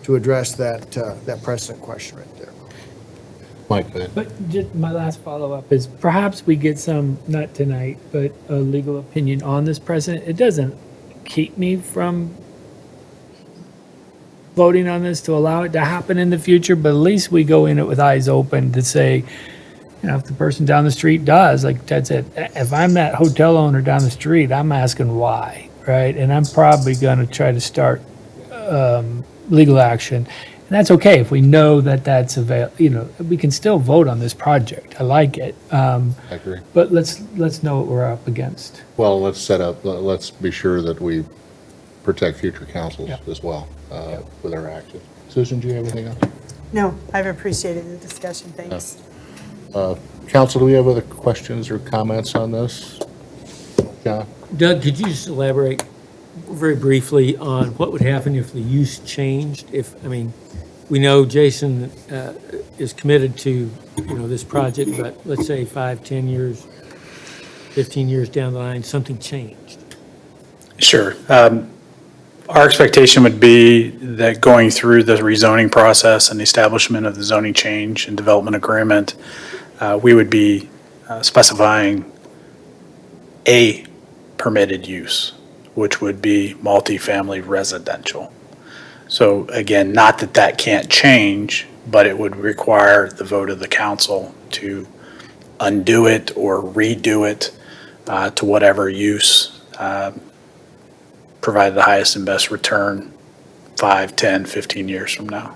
address that precedent question right there. Mike, go ahead. But just my last follow-up is perhaps we get some, not tonight, but a legal opinion on this precedent. It doesn't keep me from voting on this to allow it to happen in the future, but at least we go in it with eyes open to say, if the person down the street does, like Ted said, if I'm that hotel owner down the street, I'm asking why, right? And I'm probably going to try to start legal action. And that's okay if we know that that's available. We can still vote on this project. I like it. I agree. But let's know what we're up against. Well, let's be sure that we protect future councils as well with our action. Susan, do you have anything else? No, I've appreciated the discussion. Thanks. Council, do we have other questions or comments on this? John? Doug, could you just elaborate very briefly on what would happen if the use changed? We know Jason is committed to, this project, but let's say 5, 10 years, 15 years down the line, something changed. Sure. Our expectation would be that going through the rezoning process and the establishment of the zoning change and development agreement, we would be specifying a permitted use, which would be multifamily residential. So again, not that that can't change, but it would require the vote of the council to undo it or redo it to whatever use provide the highest and best return 5, 10, 15 years from now.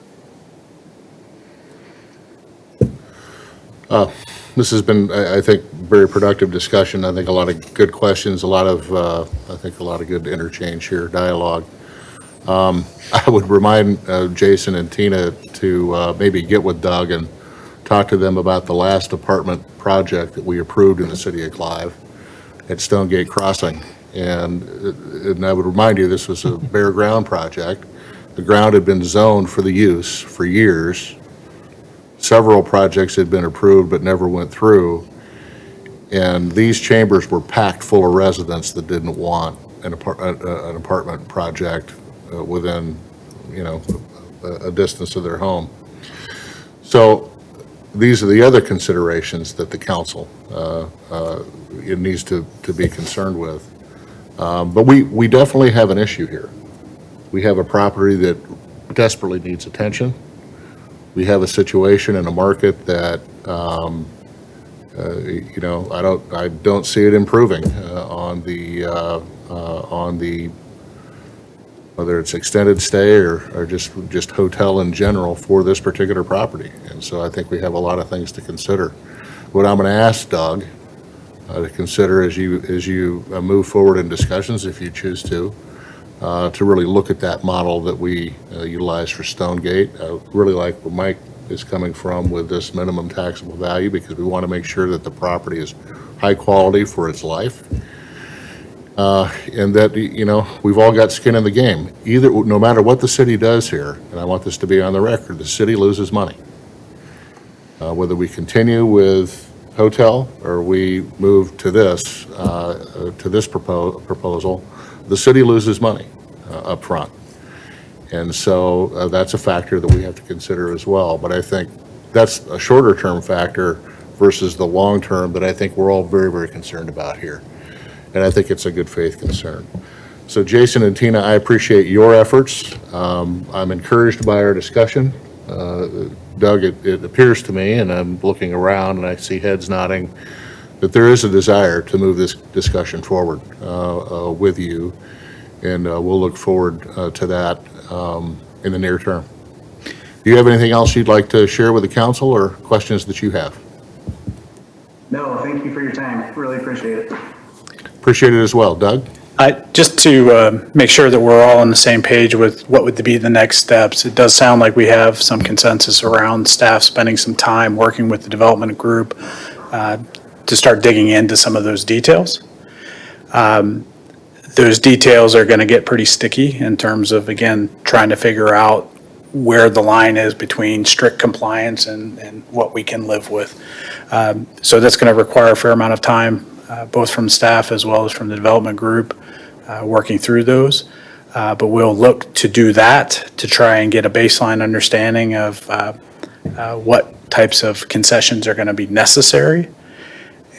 This has been, I think, very productive discussion. I think a lot of good questions, a lot of good interchange here, dialogue. I would remind Jason and Tina to maybe get with Doug and talk to them about the last apartment project that we approved in the city of Clive at Stonegate Crossing. And I would remind you, this was a bare ground project. The ground had been zoned for the use for years. Several projects had been approved but never went through. And these chambers were packed full of residents that didn't want an apartment project within, a distance of their home. So these are the other considerations that the council it needs to be concerned with. But we definitely have an issue here. We have a property that desperately needs attention. We have a situation in a market that, I don't see it improving on the whether it's extended stay or just hotel in general for this particular property. And so I think we have a lot of things to consider. What I'm going to ask Doug to consider as you move forward in discussions, if you choose to really look at that model that we utilize for Stonegate. I really like where Mike is coming from with this minimum taxable value, because we want to make sure that the property is high quality for its life. And that, we've all got skin in the game. No matter what the city does here, and I want this to be on the record, the city loses money. Whether we continue with hotel or we move to this proposal, the city loses money up front. And so that's a factor that we have to consider as well. But I think that's a shorter term factor versus the long term that I think we're all very, very concerned about here. And I think it's a good faith concern. So Jason and Tina, I appreciate your efforts. I'm encouraged by our discussion. Doug, it appears to me, and I'm looking around and I see heads nodding, that there is a desire to move this discussion forward with you. And we'll look forward to that in the near term. Do you have anything else you'd like to share with the council or questions that you have? No, thank you for your time. Really appreciate it. Appreciate it as well. Doug? Just to make sure that we're all on the same page with what would be the next steps, it does sound like we have some consensus around staff spending some time working with the development group to start digging into some of those details. Those details are going to get pretty sticky in terms of, again, trying to figure out where the line is between strict compliance and what we can live with. So that's going to require a fair amount of time, both from staff as well as from the development group, working through those. But we'll look to do that to try and get a baseline understanding of what types of concessions are going to be necessary.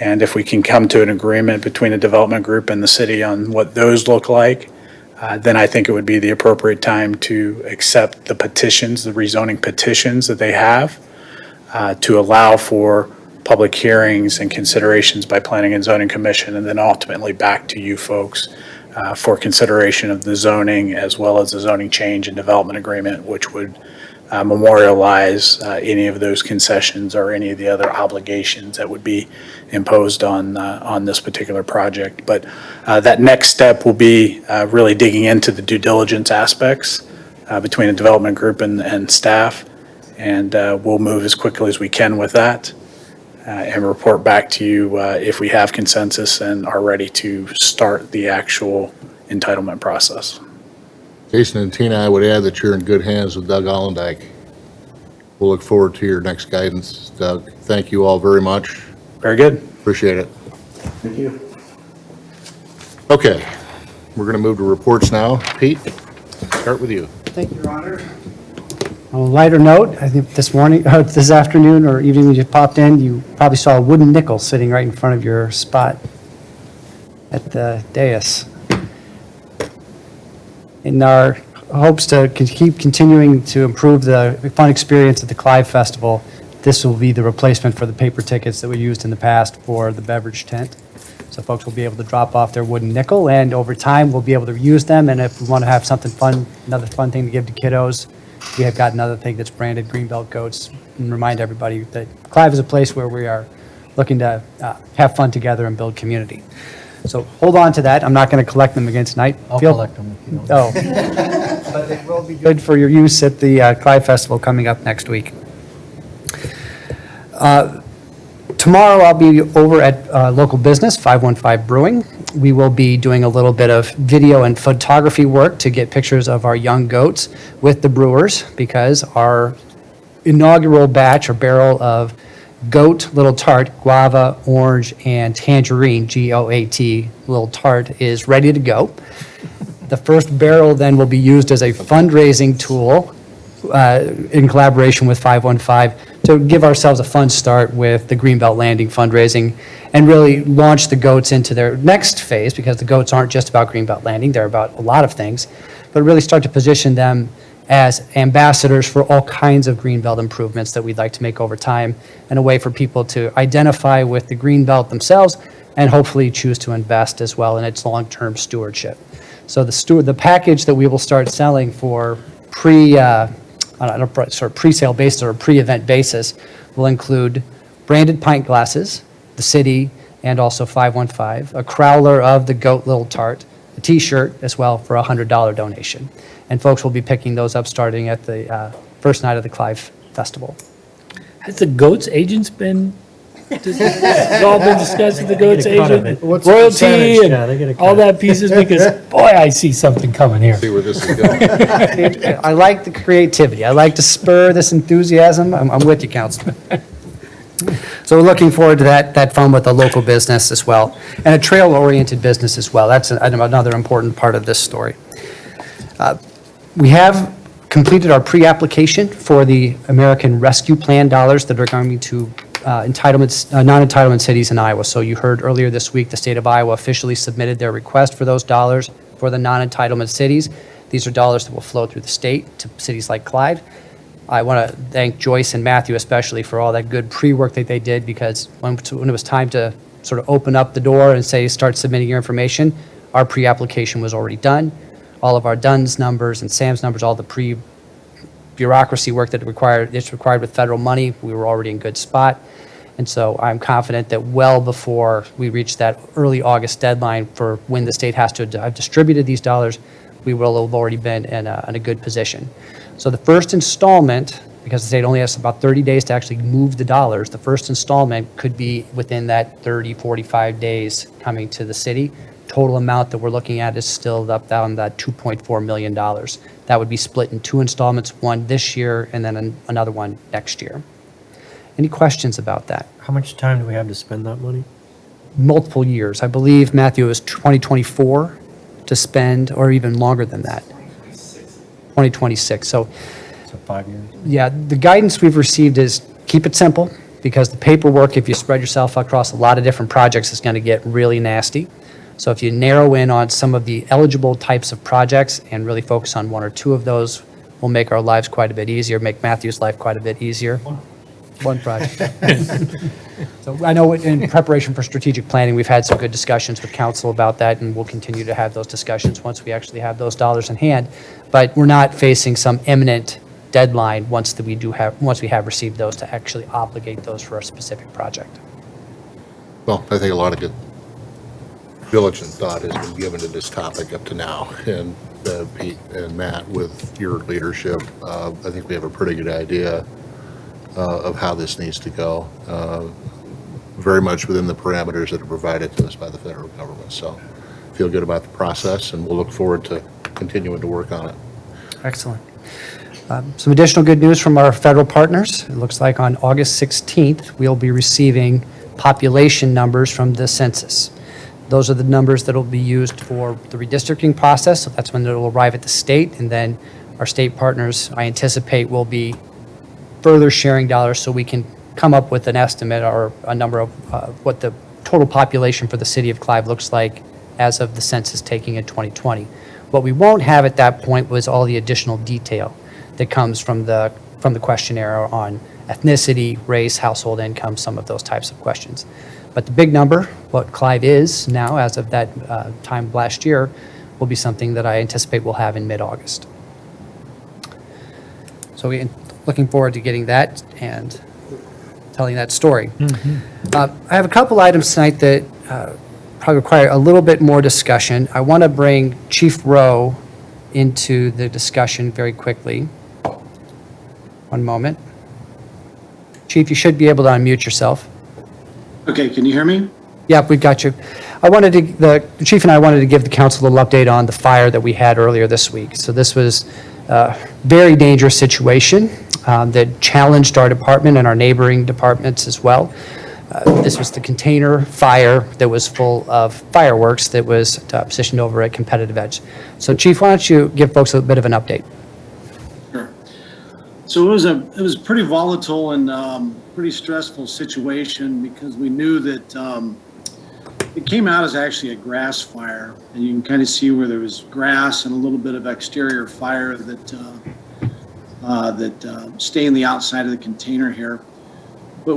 And if we can come to an agreement between the development group and the city on what those look like, then I think it would be the appropriate time to accept the petitions, the rezoning petitions that they have, to allow for public hearings and considerations by Planning and Zoning Commission, and then ultimately back to you folks for consideration of the zoning as well as the zoning change and development agreement, which would memorialize any of those concessions or any of the other obligations that would be imposed on this particular project. But that next step will be really digging into the due diligence aspects between the development group and staff, and we'll move as quickly as we can with that and report back to you if we have consensus and are ready to start the actual entitlement process. Jason and Tina, I would add that you're in good hands with Doug Allendike. We'll look forward to your next guidance, Doug. Thank you all very much. Very good. Appreciate it. Thank you. Okay, we're going to move to reports now. Pete, start with you. Thank you, Your Honor. On a lighter note, I think this afternoon or evening when you popped in, you probably saw a wooden nickel sitting right in front of your spot at the dais. In our hopes to keep continuing to improve the fun experience at the Clive Festival, this will be the replacement for the paper tickets that we used in the past for the beverage tent. So folks will be able to drop off their wooden nickel, and over time, we'll be able to use them. And if we want to have something fun, another fun thing to give to kiddos, we have got another thing that's branded Greenbelt Goats, and remind everybody that Clive is a place where we are looking to have fun together and build community. So hold on to that. I'm not going to collect them again tonight. I'll collect them if you don't. Oh. But they will be good for your use at the Clive Festival coming up next week. Tomorrow I'll be over at local business, 515 Brewing. We will be doing a little bit of video and photography work to get pictures of our young goats with the brewers, because our inaugural batch or barrel of Goat Little Tart, guava, orange, and tangerine, GOAT, Little Tart, is ready to go. The first barrel then will be used as a fundraising tool in collaboration with 515 to give ourselves a fun start with the Greenbelt Landing fundraising and really launch the goats into their next phase, because the goats aren't just about Greenbelt Landing, they're about a lot of things, but really start to position them as ambassadors for all kinds of Greenbelt improvements that we'd like to make over time, and a way for people to identify with the Greenbelt themselves and hopefully choose to invest as well in its long-term stewardship. So the package that we will start selling for pre-sale basis or pre-event basis will include branded pint glasses, the city, and also 515, a crowler of the Goat Little Tart, a T-shirt as well for a $100 donation. And folks will be picking those up starting at the first night of the Clive Festival. Has the GOAT's agents been, it's all been discussed with the GOAT's They get a cut of agent? it. What's Royalty the percentage? and Yeah, they get a all cut. that pieces, because boy, I see something coming here. See where this is going. I like the creativity. I like to spur this enthusiasm. I'm with you, Councilman. So we're looking forward to that fun with a local business as well, and a trail-oriented business as well. That's another important part of this story. We have completed our pre-application for the American Rescue Plan dollars that are going to non-entitlement cities in Iowa. So you heard earlier this week, the state of Iowa officially submitted their request for those dollars for the non-entitlement cities. These are dollars that will flow through the state to cities like Clive. I want to thank Joyce and Matthew especially for all that good pre-work that they did, because when it was time to sort of open up the door and say, start submitting your information, our pre-application was already done. All of our DUNS numbers and SAMS numbers, all the pre-bureaucracy work that it's required with federal money, we were already in good spot. And so I'm confident that well before we reach that early August deadline for when the state has to have distributed these dollars, we will have already been in a good position. So the first installment, because the state only has about 30 days to actually move the dollars, the first installment could be within that 30, 45 days coming to the city. Total amount that we're looking at is still up down that $2.4 million. That would be split in two installments, one this year and then another one next year. Any questions about that? How much time do we have to spend that money? Multiple years. I believe, Matthew, it was 2024 to spend, or even longer than that. 2026. So 5 years? yeah, the guidance we've received is keep it simple, because the paperwork, if you spread yourself across a lot of different projects, is going to get really nasty. So if you narrow in on some of the eligible types of projects and really focus on one or two of those, will make our lives quite a bit easier, make Matthew's life quite a bit easier. One project. So I know in preparation for strategic planning, we've had some good discussions with council about that, and we'll continue to have those discussions once we actually have those dollars in hand. But we're not facing some imminent deadline once we have received those to actually obligate those for a specific project. Well, I think a lot of good diligent thought has been given to this topic up to now, and Pete and Matt, with your leadership, I think we have a pretty good idea of how this needs to go, very much within the parameters that are provided to us by the federal government. So feel good about the process, and we'll look forward to continuing to work on it. Excellent. Some additional good news from our federal partners. It looks like on August 16th, we'll be receiving population numbers from the census. Those are the numbers that will be used for the redistricting process. So that's when it will arrive at the state, and then our state partners, I anticipate, will be further sharing dollars so we can come up with an estimate or a number of what the total population for the city of Clive looks like as of the census taking in 2020. What we won't have at that point was all the additional detail that comes from the questionnaire on ethnicity, race, household income, some of those types of questions. But the big number, what Clive is now as of that time last year, will be something that I anticipate we'll have in mid-August. So we're looking forward to getting that and telling that story. I have a couple items tonight that probably require a little bit more discussion. I want to bring Chief Rowe into the discussion very quickly. One moment. Chief, you should be able to unmute yourself. Okay, can you hear me? Yep, we've got you. The chief and I wanted to give the council a little update on the fire that we had earlier this week. So this was a very dangerous situation. that challenged our department and our neighboring departments as well. This was the container fire that was full of fireworks that was positioned over at Competitive Edge. So Chief, why don't you give folks a bit of an update? So it was pretty volatile and pretty stressful situation because we knew that it came out as actually a grass fire, and you can kind of see where there was grass and a little bit of exterior fire that stay in the outside of the container here. But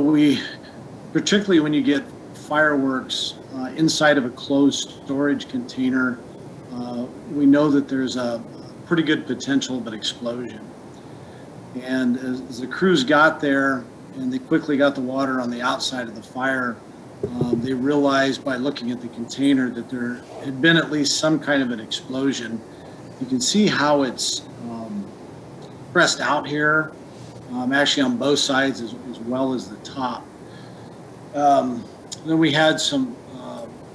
particularly when you get fireworks inside of a closed storage container, we know that there's a pretty good potential of an explosion. And as the crews got there and they quickly got the water on the outside of the fire, they realized by looking at the container that there had been at least some kind of an explosion. You can see how it's pressed out here, actually on both sides as well as the top. Then we had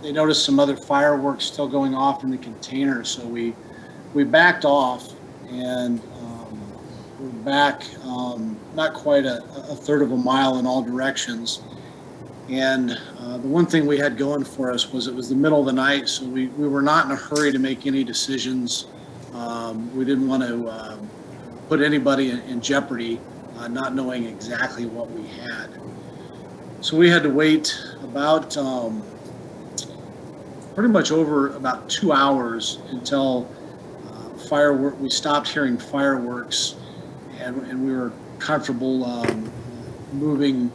they noticed some other fireworks still going off in the container, so we backed off and we're back not quite a third of a mile in all directions. And the one thing we had going for us was it was the middle of the night, so we were not in a hurry to make any decisions. We didn't want to put anybody in jeopardy, not knowing exactly what we had. So we had to wait about pretty much over about 2 hours until we stopped hearing fireworks, and we were comfortable moving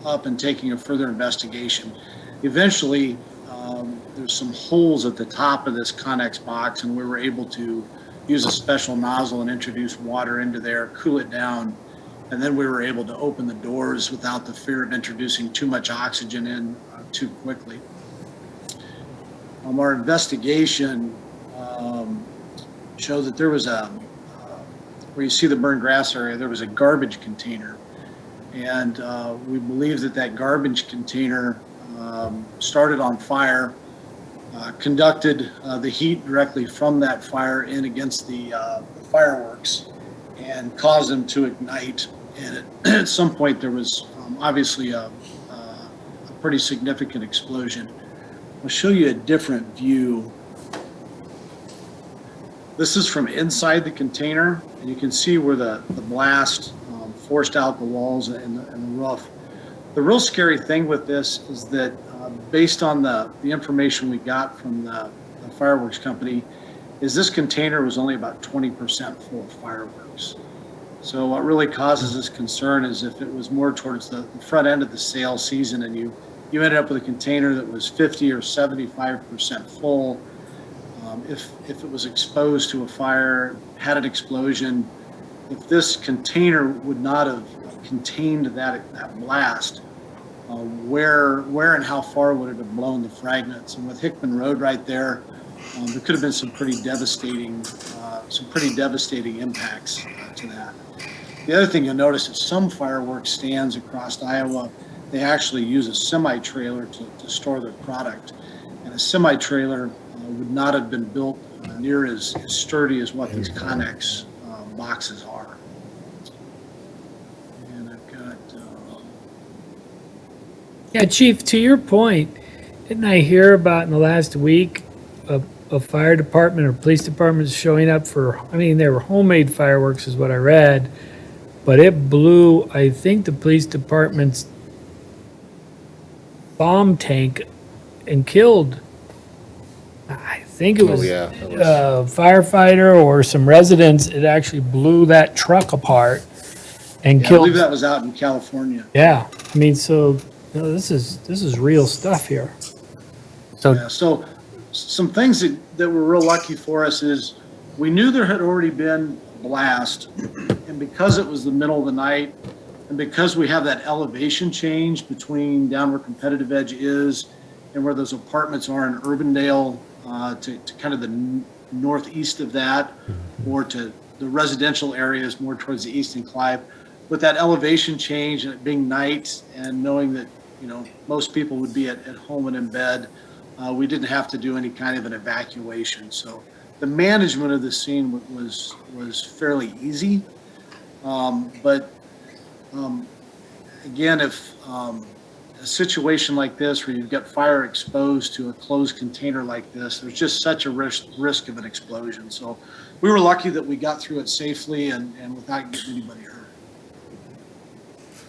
up and taking a further investigation. Eventually, there's some holes at the top of this Connex box, and we were able to use a special nozzle and introduce water into there, cool it down, and then we were able to open the doors without the fear of introducing too much oxygen in too quickly. Our investigation showed that there was where you see the burned grass area, there was a garbage container. And we believe that garbage container started on fire, conducted the heat directly from that fire in against the fireworks and caused them to ignite. And at some point there was obviously a pretty significant explosion. I'll show you a different view. This is from inside the container, and you can see where the blast forced out the walls and the roof. The real scary thing with this is that based on the information we got from the fireworks company, is this container was only about 20% full of fireworks. So what really causes this concern is if it was more towards the front end of the sale season and you ended up with a container that was 50 or 75% full, if it was exposed to a fire, had an explosion, if this container would not have contained that blast, where and how far would it have blown the fragments? And with Hickman Road right there, there could have been some pretty devastating impacts to that. The other thing you'll notice is some fireworks stands across Iowa, they actually use a semi-trailer to store their product. And a semi-trailer would not have been built near as sturdy as what these Connex boxes are. And I've got... Yeah, Chief, to your point, didn't I hear about in the last week a fire department or police departments showing up for, they were homemade fireworks is what I read, but it blew, I think, the police department's bomb tank and killed, I think it was a firefighter or some residents. It actually blew that truck apart and I killed. believe that was out in California. Yeah, so this is real stuff here. So some things that were real lucky for us is we knew there had already been a blast, and because it was the middle of the night, and because we have that elevation change between down where Competitive Edge is and where those apartments are in Urbandale, to kind of the northeast of that, or to the residential areas more towards the east in Clive, with that elevation change and it being night and knowing that most people would be at home and in bed, we didn't have to do any kind of an evacuation. So the management of the scene was fairly easy. But again, if a situation like this where you've got fire exposed to a closed container like this, there's just such a risk of an explosion. So we were lucky that we got through it safely and without getting anybody hurt.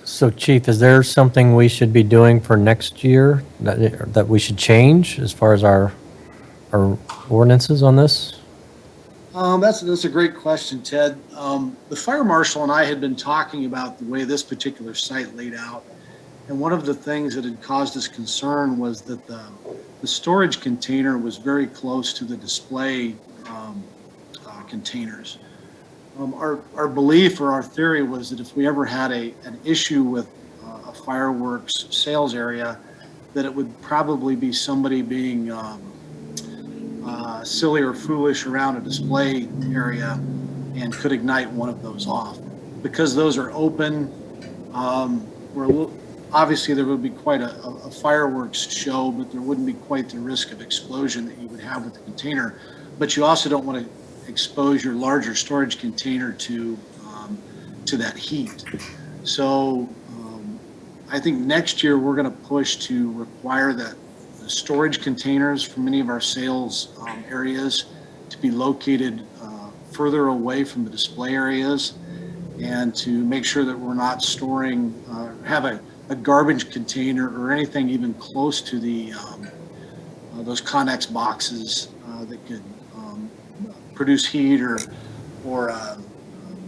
So Chief, is there something we should be doing for next year that we should change as far as our ordinances on this? That's a great question, Ted. The fire marshal and I had been talking about the way this particular site laid out. And one of the things that had caused us concern was that the storage container was very close to the display containers. Our belief or our theory was that if we ever had an issue with a fireworks sales area, that it would probably be somebody being silly or foolish around a display area and could ignite one of those off. Because those are open, obviously there would be quite a fireworks show, but there wouldn't be quite the risk of explosion that you would have with the container. But you also don't want to expose your larger storage container to that heat. So I think next year we're going to push to require that the storage containers for many of our sales areas to be located further away from the display areas, and to make sure that we're not storing, have a garbage container or anything even close to the those Connex boxes that could produce heat or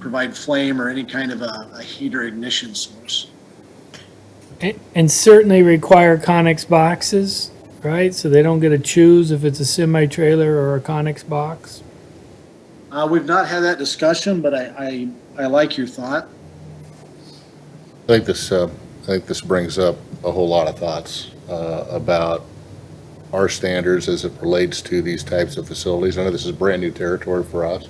provide flame or any kind of a heat or ignition source. And certainly require Connex boxes, right? So they don't get to choose if it's a semi-trailer or a Connex box. We've not had that discussion, but I like your thought. I think this brings up a whole lot of thoughts about our standards as it relates to these types of facilities. I know this is brand new territory for us.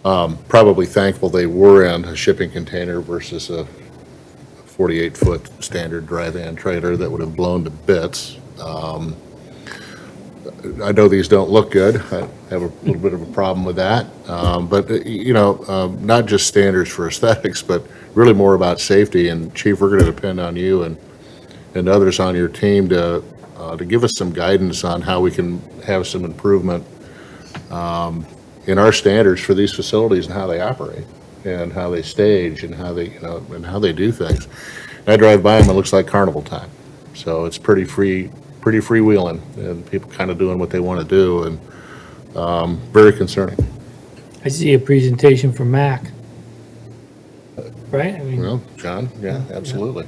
Probably thankful they were in a shipping container versus a 48-foot standard drive-in trailer that would have blown to bits. I know these don't look good. I have a little bit of a problem with that. But, not just standards for aesthetics, but really more about safety. And Chief, we're going to depend on you and others on your team to give us some guidance on how we can have some improvement in our standards for these facilities and how they operate and how they stage and how they, and how they do things. And I drive by them, it looks like carnival time. So it's pretty freewheeling and people kind of doing what they want to do, and very concerning. I see a presentation from Mac. Right? I mean, Well, John, yeah, absolutely.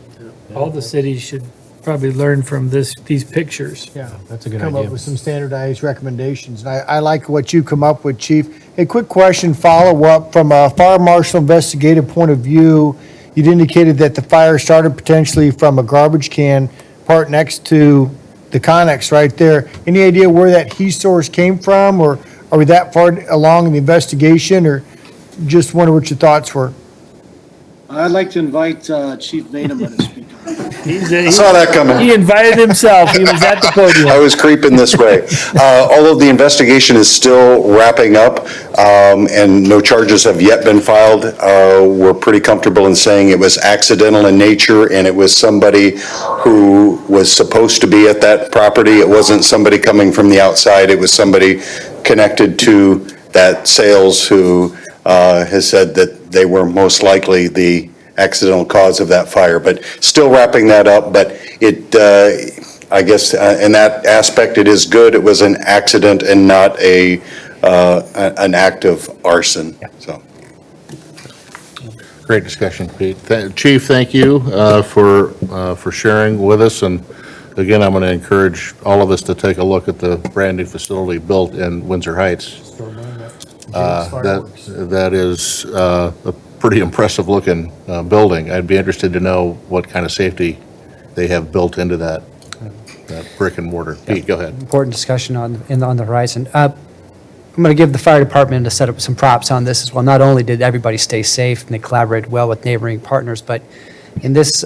all the cities should probably learn from these pictures. Yeah, That's a good come idea. up with some standardized recommendations. And I like what you come up with, Chief. A quick question, follow-up. From a fire marshal investigative point of view, you'd indicated that the fire started potentially from a garbage can part next to the Connex right there. Any idea where that heat source came from, or are we that far along in the investigation, or just wonder what your thoughts were? I'd like to invite Chief Vanema to speak on it. I saw that coming. He invited himself. He was at the podium. I was creeping this way. Although the investigation is still wrapping up, and no charges have yet been filed, we're pretty comfortable in saying it was accidental in nature, and it was somebody who was supposed to be at that property. It wasn't somebody coming from the outside. It was somebody connected to that sales who has said that they were most likely the accidental cause of that fire, but still wrapping that up. But it, I guess, in that aspect, it is good. It was an accident and not an act of arson, so. Great discussion, Pete. Chief, thank you for sharing with us. And again, I'm going to encourage all of us to take a look at the brand-new facility built in Windsor Heights. That is a pretty impressive-looking building. I'd be interested to know what kind of safety they have built into that brick and mortar. Pete, go ahead. Important discussion on the horizon. I'm going to give the fire department to set up some props on this as well. Not only did everybody stay safe and they collaborated well with neighboring partners, but in this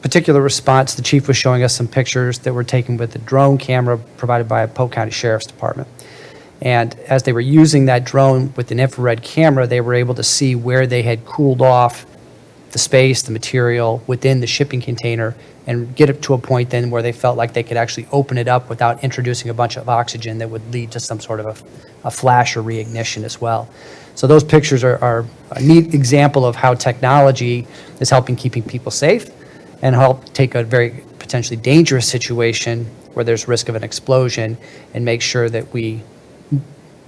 particular response, the chief was showing us some pictures that were taken with a drone camera provided by a Polk County Sheriff's Department. And as they were using that drone with an infrared camera, they were able to see where they had cooled off the space, the material within the shipping container, and get it to a point then where they felt like they could actually open it up without introducing a bunch of oxygen that would lead to some sort of a flash or reignition as well. So those pictures are a neat example of how technology is helping keeping people safe and help take a very potentially dangerous situation where there's risk of an explosion and make sure that we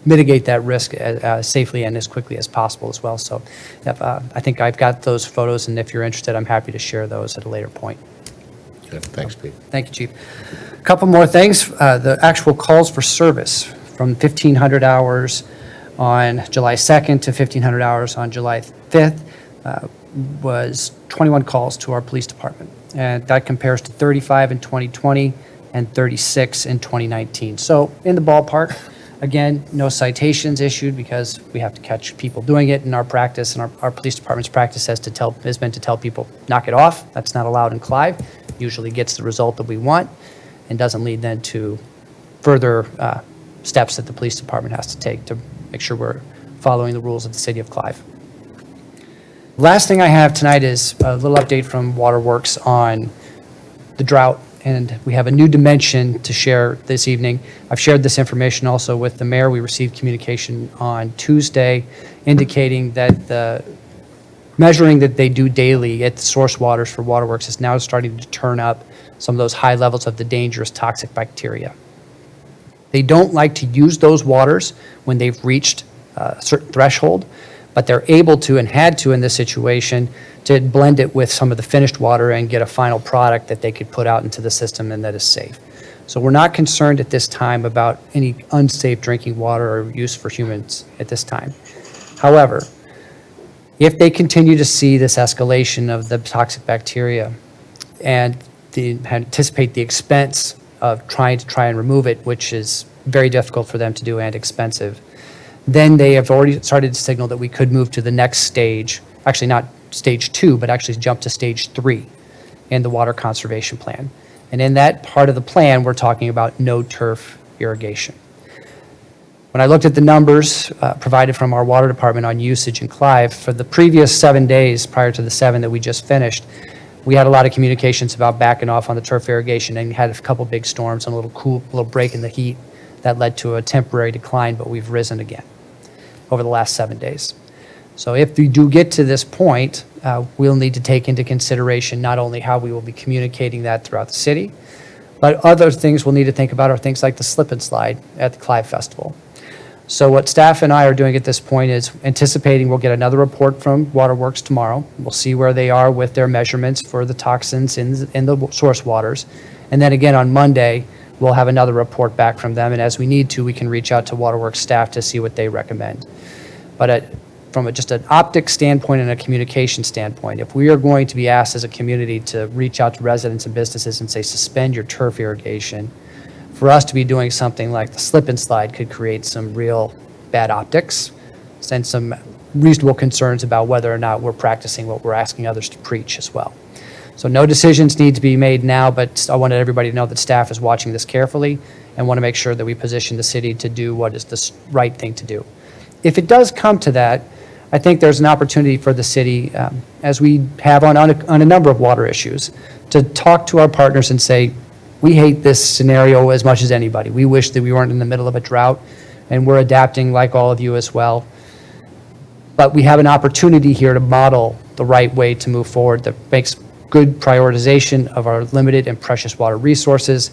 mitigate that risk as safely and as quickly as possible as well. So I think I've got those photos, and if you're interested, I'm happy to share those at a later point. Good. Thanks, Pete. Thank you, Chief. A couple more things. The actual calls for service from 1,500 hours on July 2nd to 1,500 hours on July 5th was 21 calls to our police department. And that compares to 35 in 2020 and 36 in 2019. So in the ballpark. Again, no citations issued because we have to catch people doing it in our practice, and our police department's practice has been to tell people, knock it off. That's not allowed in Clive. Usually gets the result that we want and doesn't lead then to further steps that the police department has to take to make sure we're following the rules of the city of Clive. Last thing I have tonight is a little update from Waterworks on the drought. And we have a new dimension to share this evening. I've shared this information also with the mayor. We received communication on Tuesday indicating that the measuring that they do daily at the source waters for Waterworks is now starting to turn up some of those high levels of the dangerous toxic bacteria. They don't like to use those waters when they've reached a certain threshold, but they're able to and had to in this situation to blend it with some of the finished water and get a final product that they could put out into the system and that is safe. So we're not concerned at this time about any unsafe drinking water or use for humans at this time. However, if they continue to see this escalation of the toxic bacteria and anticipate the expense of trying to remove it, which is very difficult for them to do and expensive, then they have already started to signal that we could move to the next stage, actually not stage 2, but actually jump to stage 3 in the water conservation plan. And in that part of the plan, we're talking about no turf irrigation. When I looked at the numbers provided from our water department on usage in Clive, for the previous 7 days prior to the 7 that we just finished, we had a lot of communications about backing off on the turf irrigation and had a couple big storms and a little break in the heat that led to a temporary decline, but we've risen again over the last 7 days. So if we do get to this point, we'll need to take into consideration not only how we will be communicating that throughout the city, but other things we'll need to think about are things like the slip and slide at the Clive Festival. So what staff and I are doing at this point is anticipating we'll get another report from Waterworks tomorrow. We'll see where they are with their measurements for the toxins in the source waters. And then again on Monday, we'll have another report back from them. And as we need to, we can reach out to Waterworks staff to see what they recommend. But from just an optic standpoint and a communication standpoint, if we are going to be asked as a community to reach out to residents and businesses and say, suspend your turf irrigation, for us to be doing something like the slip and slide could create some real bad optics and some reasonable concerns about whether or not we're practicing what we're asking others to preach as well. So no decisions need to be made now, but I wanted everybody to know that staff is watching this carefully and want to make sure that we position the city to do what is the right thing to do. If it does come to that, I think there's an opportunity for the city, as we have on a number of water issues, to talk to our partners and say, we hate this scenario as much as anybody. We wish that we weren't in the middle of a drought, and we're adapting like all of you as well. But we have an opportunity here to model the right way to move forward that makes good prioritization of our limited and precious water resources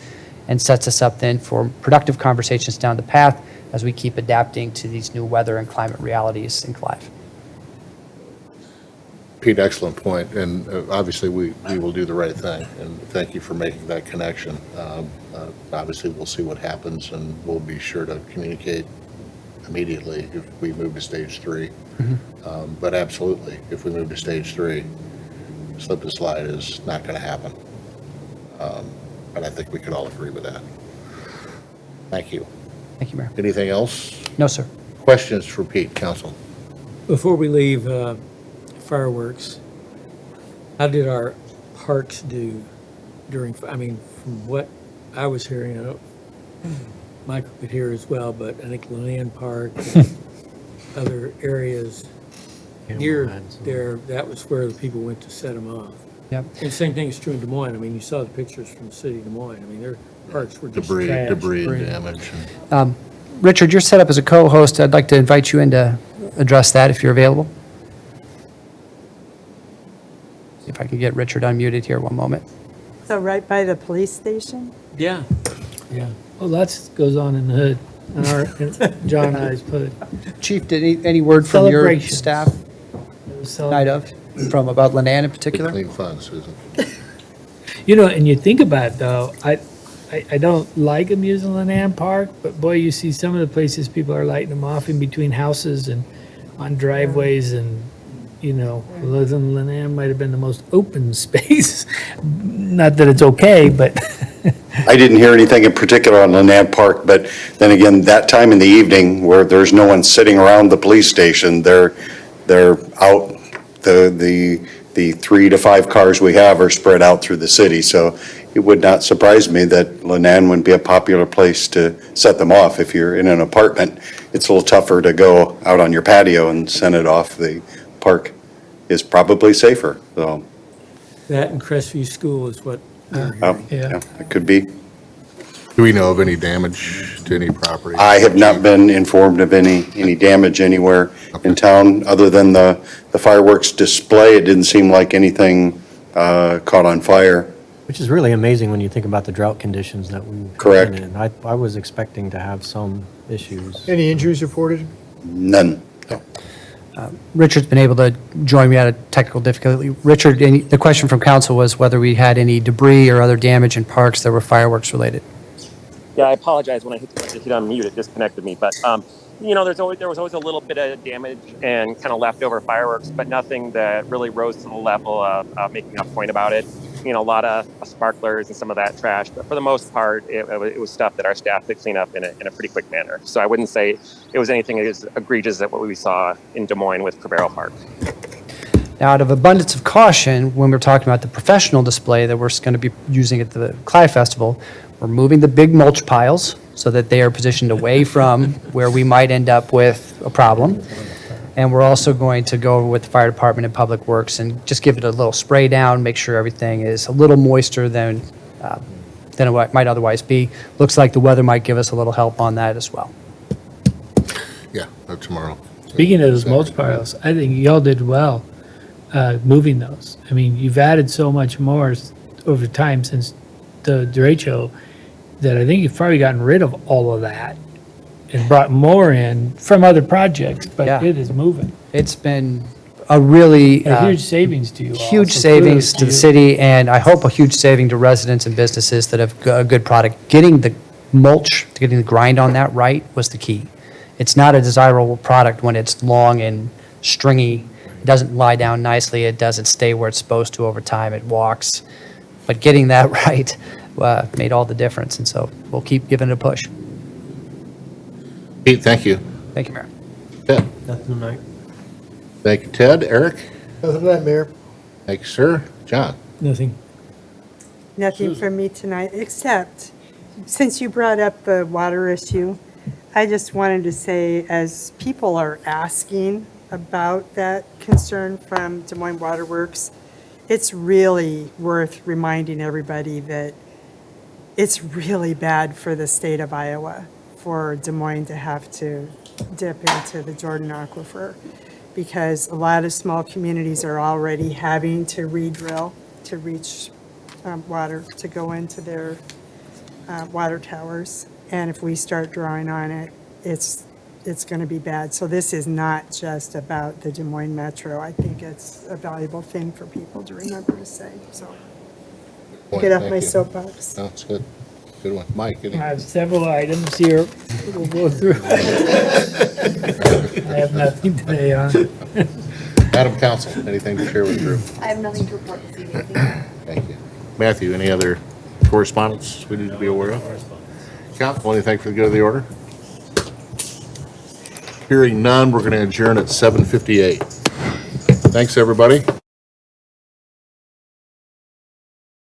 and sets us up then for productive conversations down the path as we keep adapting to these new weather and climate realities in Clive. Pete, excellent point, and obviously we will do the right thing, and thank you for making that connection. Obviously, we'll see what happens, and we'll be sure to communicate immediately if we move to stage 3. Mm-hmm. But absolutely, if we move to stage 3, slip and slide is not going to happen. And I think we can all agree with that. Thank you. Thank you, Mayor. Anything else? No, sir. Questions for Pete, Council? Before we leave fireworks, how did our parks do during, I mean, from what I was hearing, Michael could hear as well, but I think Leland Park and other areas near there, that was where the people went to set them off. Yep. And same thing is true in Des Moines. I mean, you saw the pictures from the city of Des Moines. I mean, their parks were just Debris trashed. and damage. Richard, you're set up as a co-host. I'd like to invite you in to address that if you're available. See if I can get Richard unmuted here one moment. So right by the police station? Yeah, yeah. Well, lots goes on in the hood. And John and I's put it. Chief, did any word from your Celebration. staff night of, from about Lenan in particular? Clean fun, Susan. You know, and you think about it, though, I don't like them using Lenan Park, but boy, you see some of the places people are lighting them off in between houses and on driveways and, you know, Lenan might have been the most open space. Not that it's okay, but I didn't hear anything in particular on Lenan Park, but then again, that time in the evening where there's no one sitting around the police station, they're out, the 3 to 5 cars we have are spread out through the city, so it would not surprise me that Lenan wouldn't be a popular place to set them off. If you're in an apartment, it's a little tougher to go out on your patio and send it off. The park is probably safer, so. that and Crestview School is what. Yeah, it could be. Do we know of any damage to any property? I have not been informed of any damage anywhere in town, other than the fireworks display. It didn't seem like anything caught on fire. Which is really amazing when you think about the drought conditions that we've Correct. been in. I was expecting to have some issues. Any injuries reported? None. Richard's been able to join me out of technical difficulty. Richard, the question from council was whether we had any debris or other damage in parks that were fireworks related. Yeah, I apologize when I hit unmute, it disconnected me. But, you know, there was always a little bit of damage and kind of leftover fireworks, but nothing that really rose to the level of making a point about it. You know, a lot of sparklers and some of that trash. But for the most part, it was stuff that our staff could clean up in a pretty quick manner. So I wouldn't say it was anything as egregious as what we saw in Des Moines with Cabral Park. Now, out of abundance of caution, when we're talking about the professional display that we're going to be using at the Clive Festival, we're moving the big mulch piles so that they are positioned away from where we might end up with a problem. And we're also going to go with the fire department and public works and just give it a little spray down, make sure everything is a little moister than it might otherwise be. Looks like the weather might give us a little help on that as well. Yeah, tomorrow. Speaking of those mulch piles, I think y'all did well moving those. I mean, you've added so much more over time since the derecho that I think you've probably gotten rid of all of that and brought more in from other projects, but Yeah. it is moving. It's been a really A huge savings to you all. huge so savings kudos to the you. city, and I hope a huge saving to residents and businesses that have a good product. Getting the mulch, getting the grind on that right was the key. It's not a desirable product when it's long and stringy. It doesn't lie down nicely. It doesn't stay where it's supposed to over time. It walks. But getting that right made all the difference, and so we'll keep giving it a push. Pete, thank you. Thank you, Mayor. Ted? Nothing tonight. Thank you, Ted. Eric? Nothing to that, Mayor. Thank you, sir. John? Nothing. Nothing from me tonight, except, since you brought up the water issue, I just wanted to say, as people are asking about that concern from Des Moines Water Works, it's really worth reminding everybody that it's really bad for the state of Iowa for Des Moines to have to dip into the Jordan Aquifer, because a lot of small communities are already having to re-drill to reach water to go into their water towers. And if we start drawing on it, it's going to be bad. So this is not just about the Des Moines Metro. I think it's a valuable thing for people to remember to say. So get off Thank my you. soapbox. That's good. Good one. Mike? I have several items here we'll go through. I have nothing today on. Madam Council, anything to share with the group? I have nothing to report this evening. Thank you. Matthew, any other correspondence we need to be aware of? Council, anything for the good of the order? Hearing none, we're going to adjourn at 7:58. Thanks, everybody.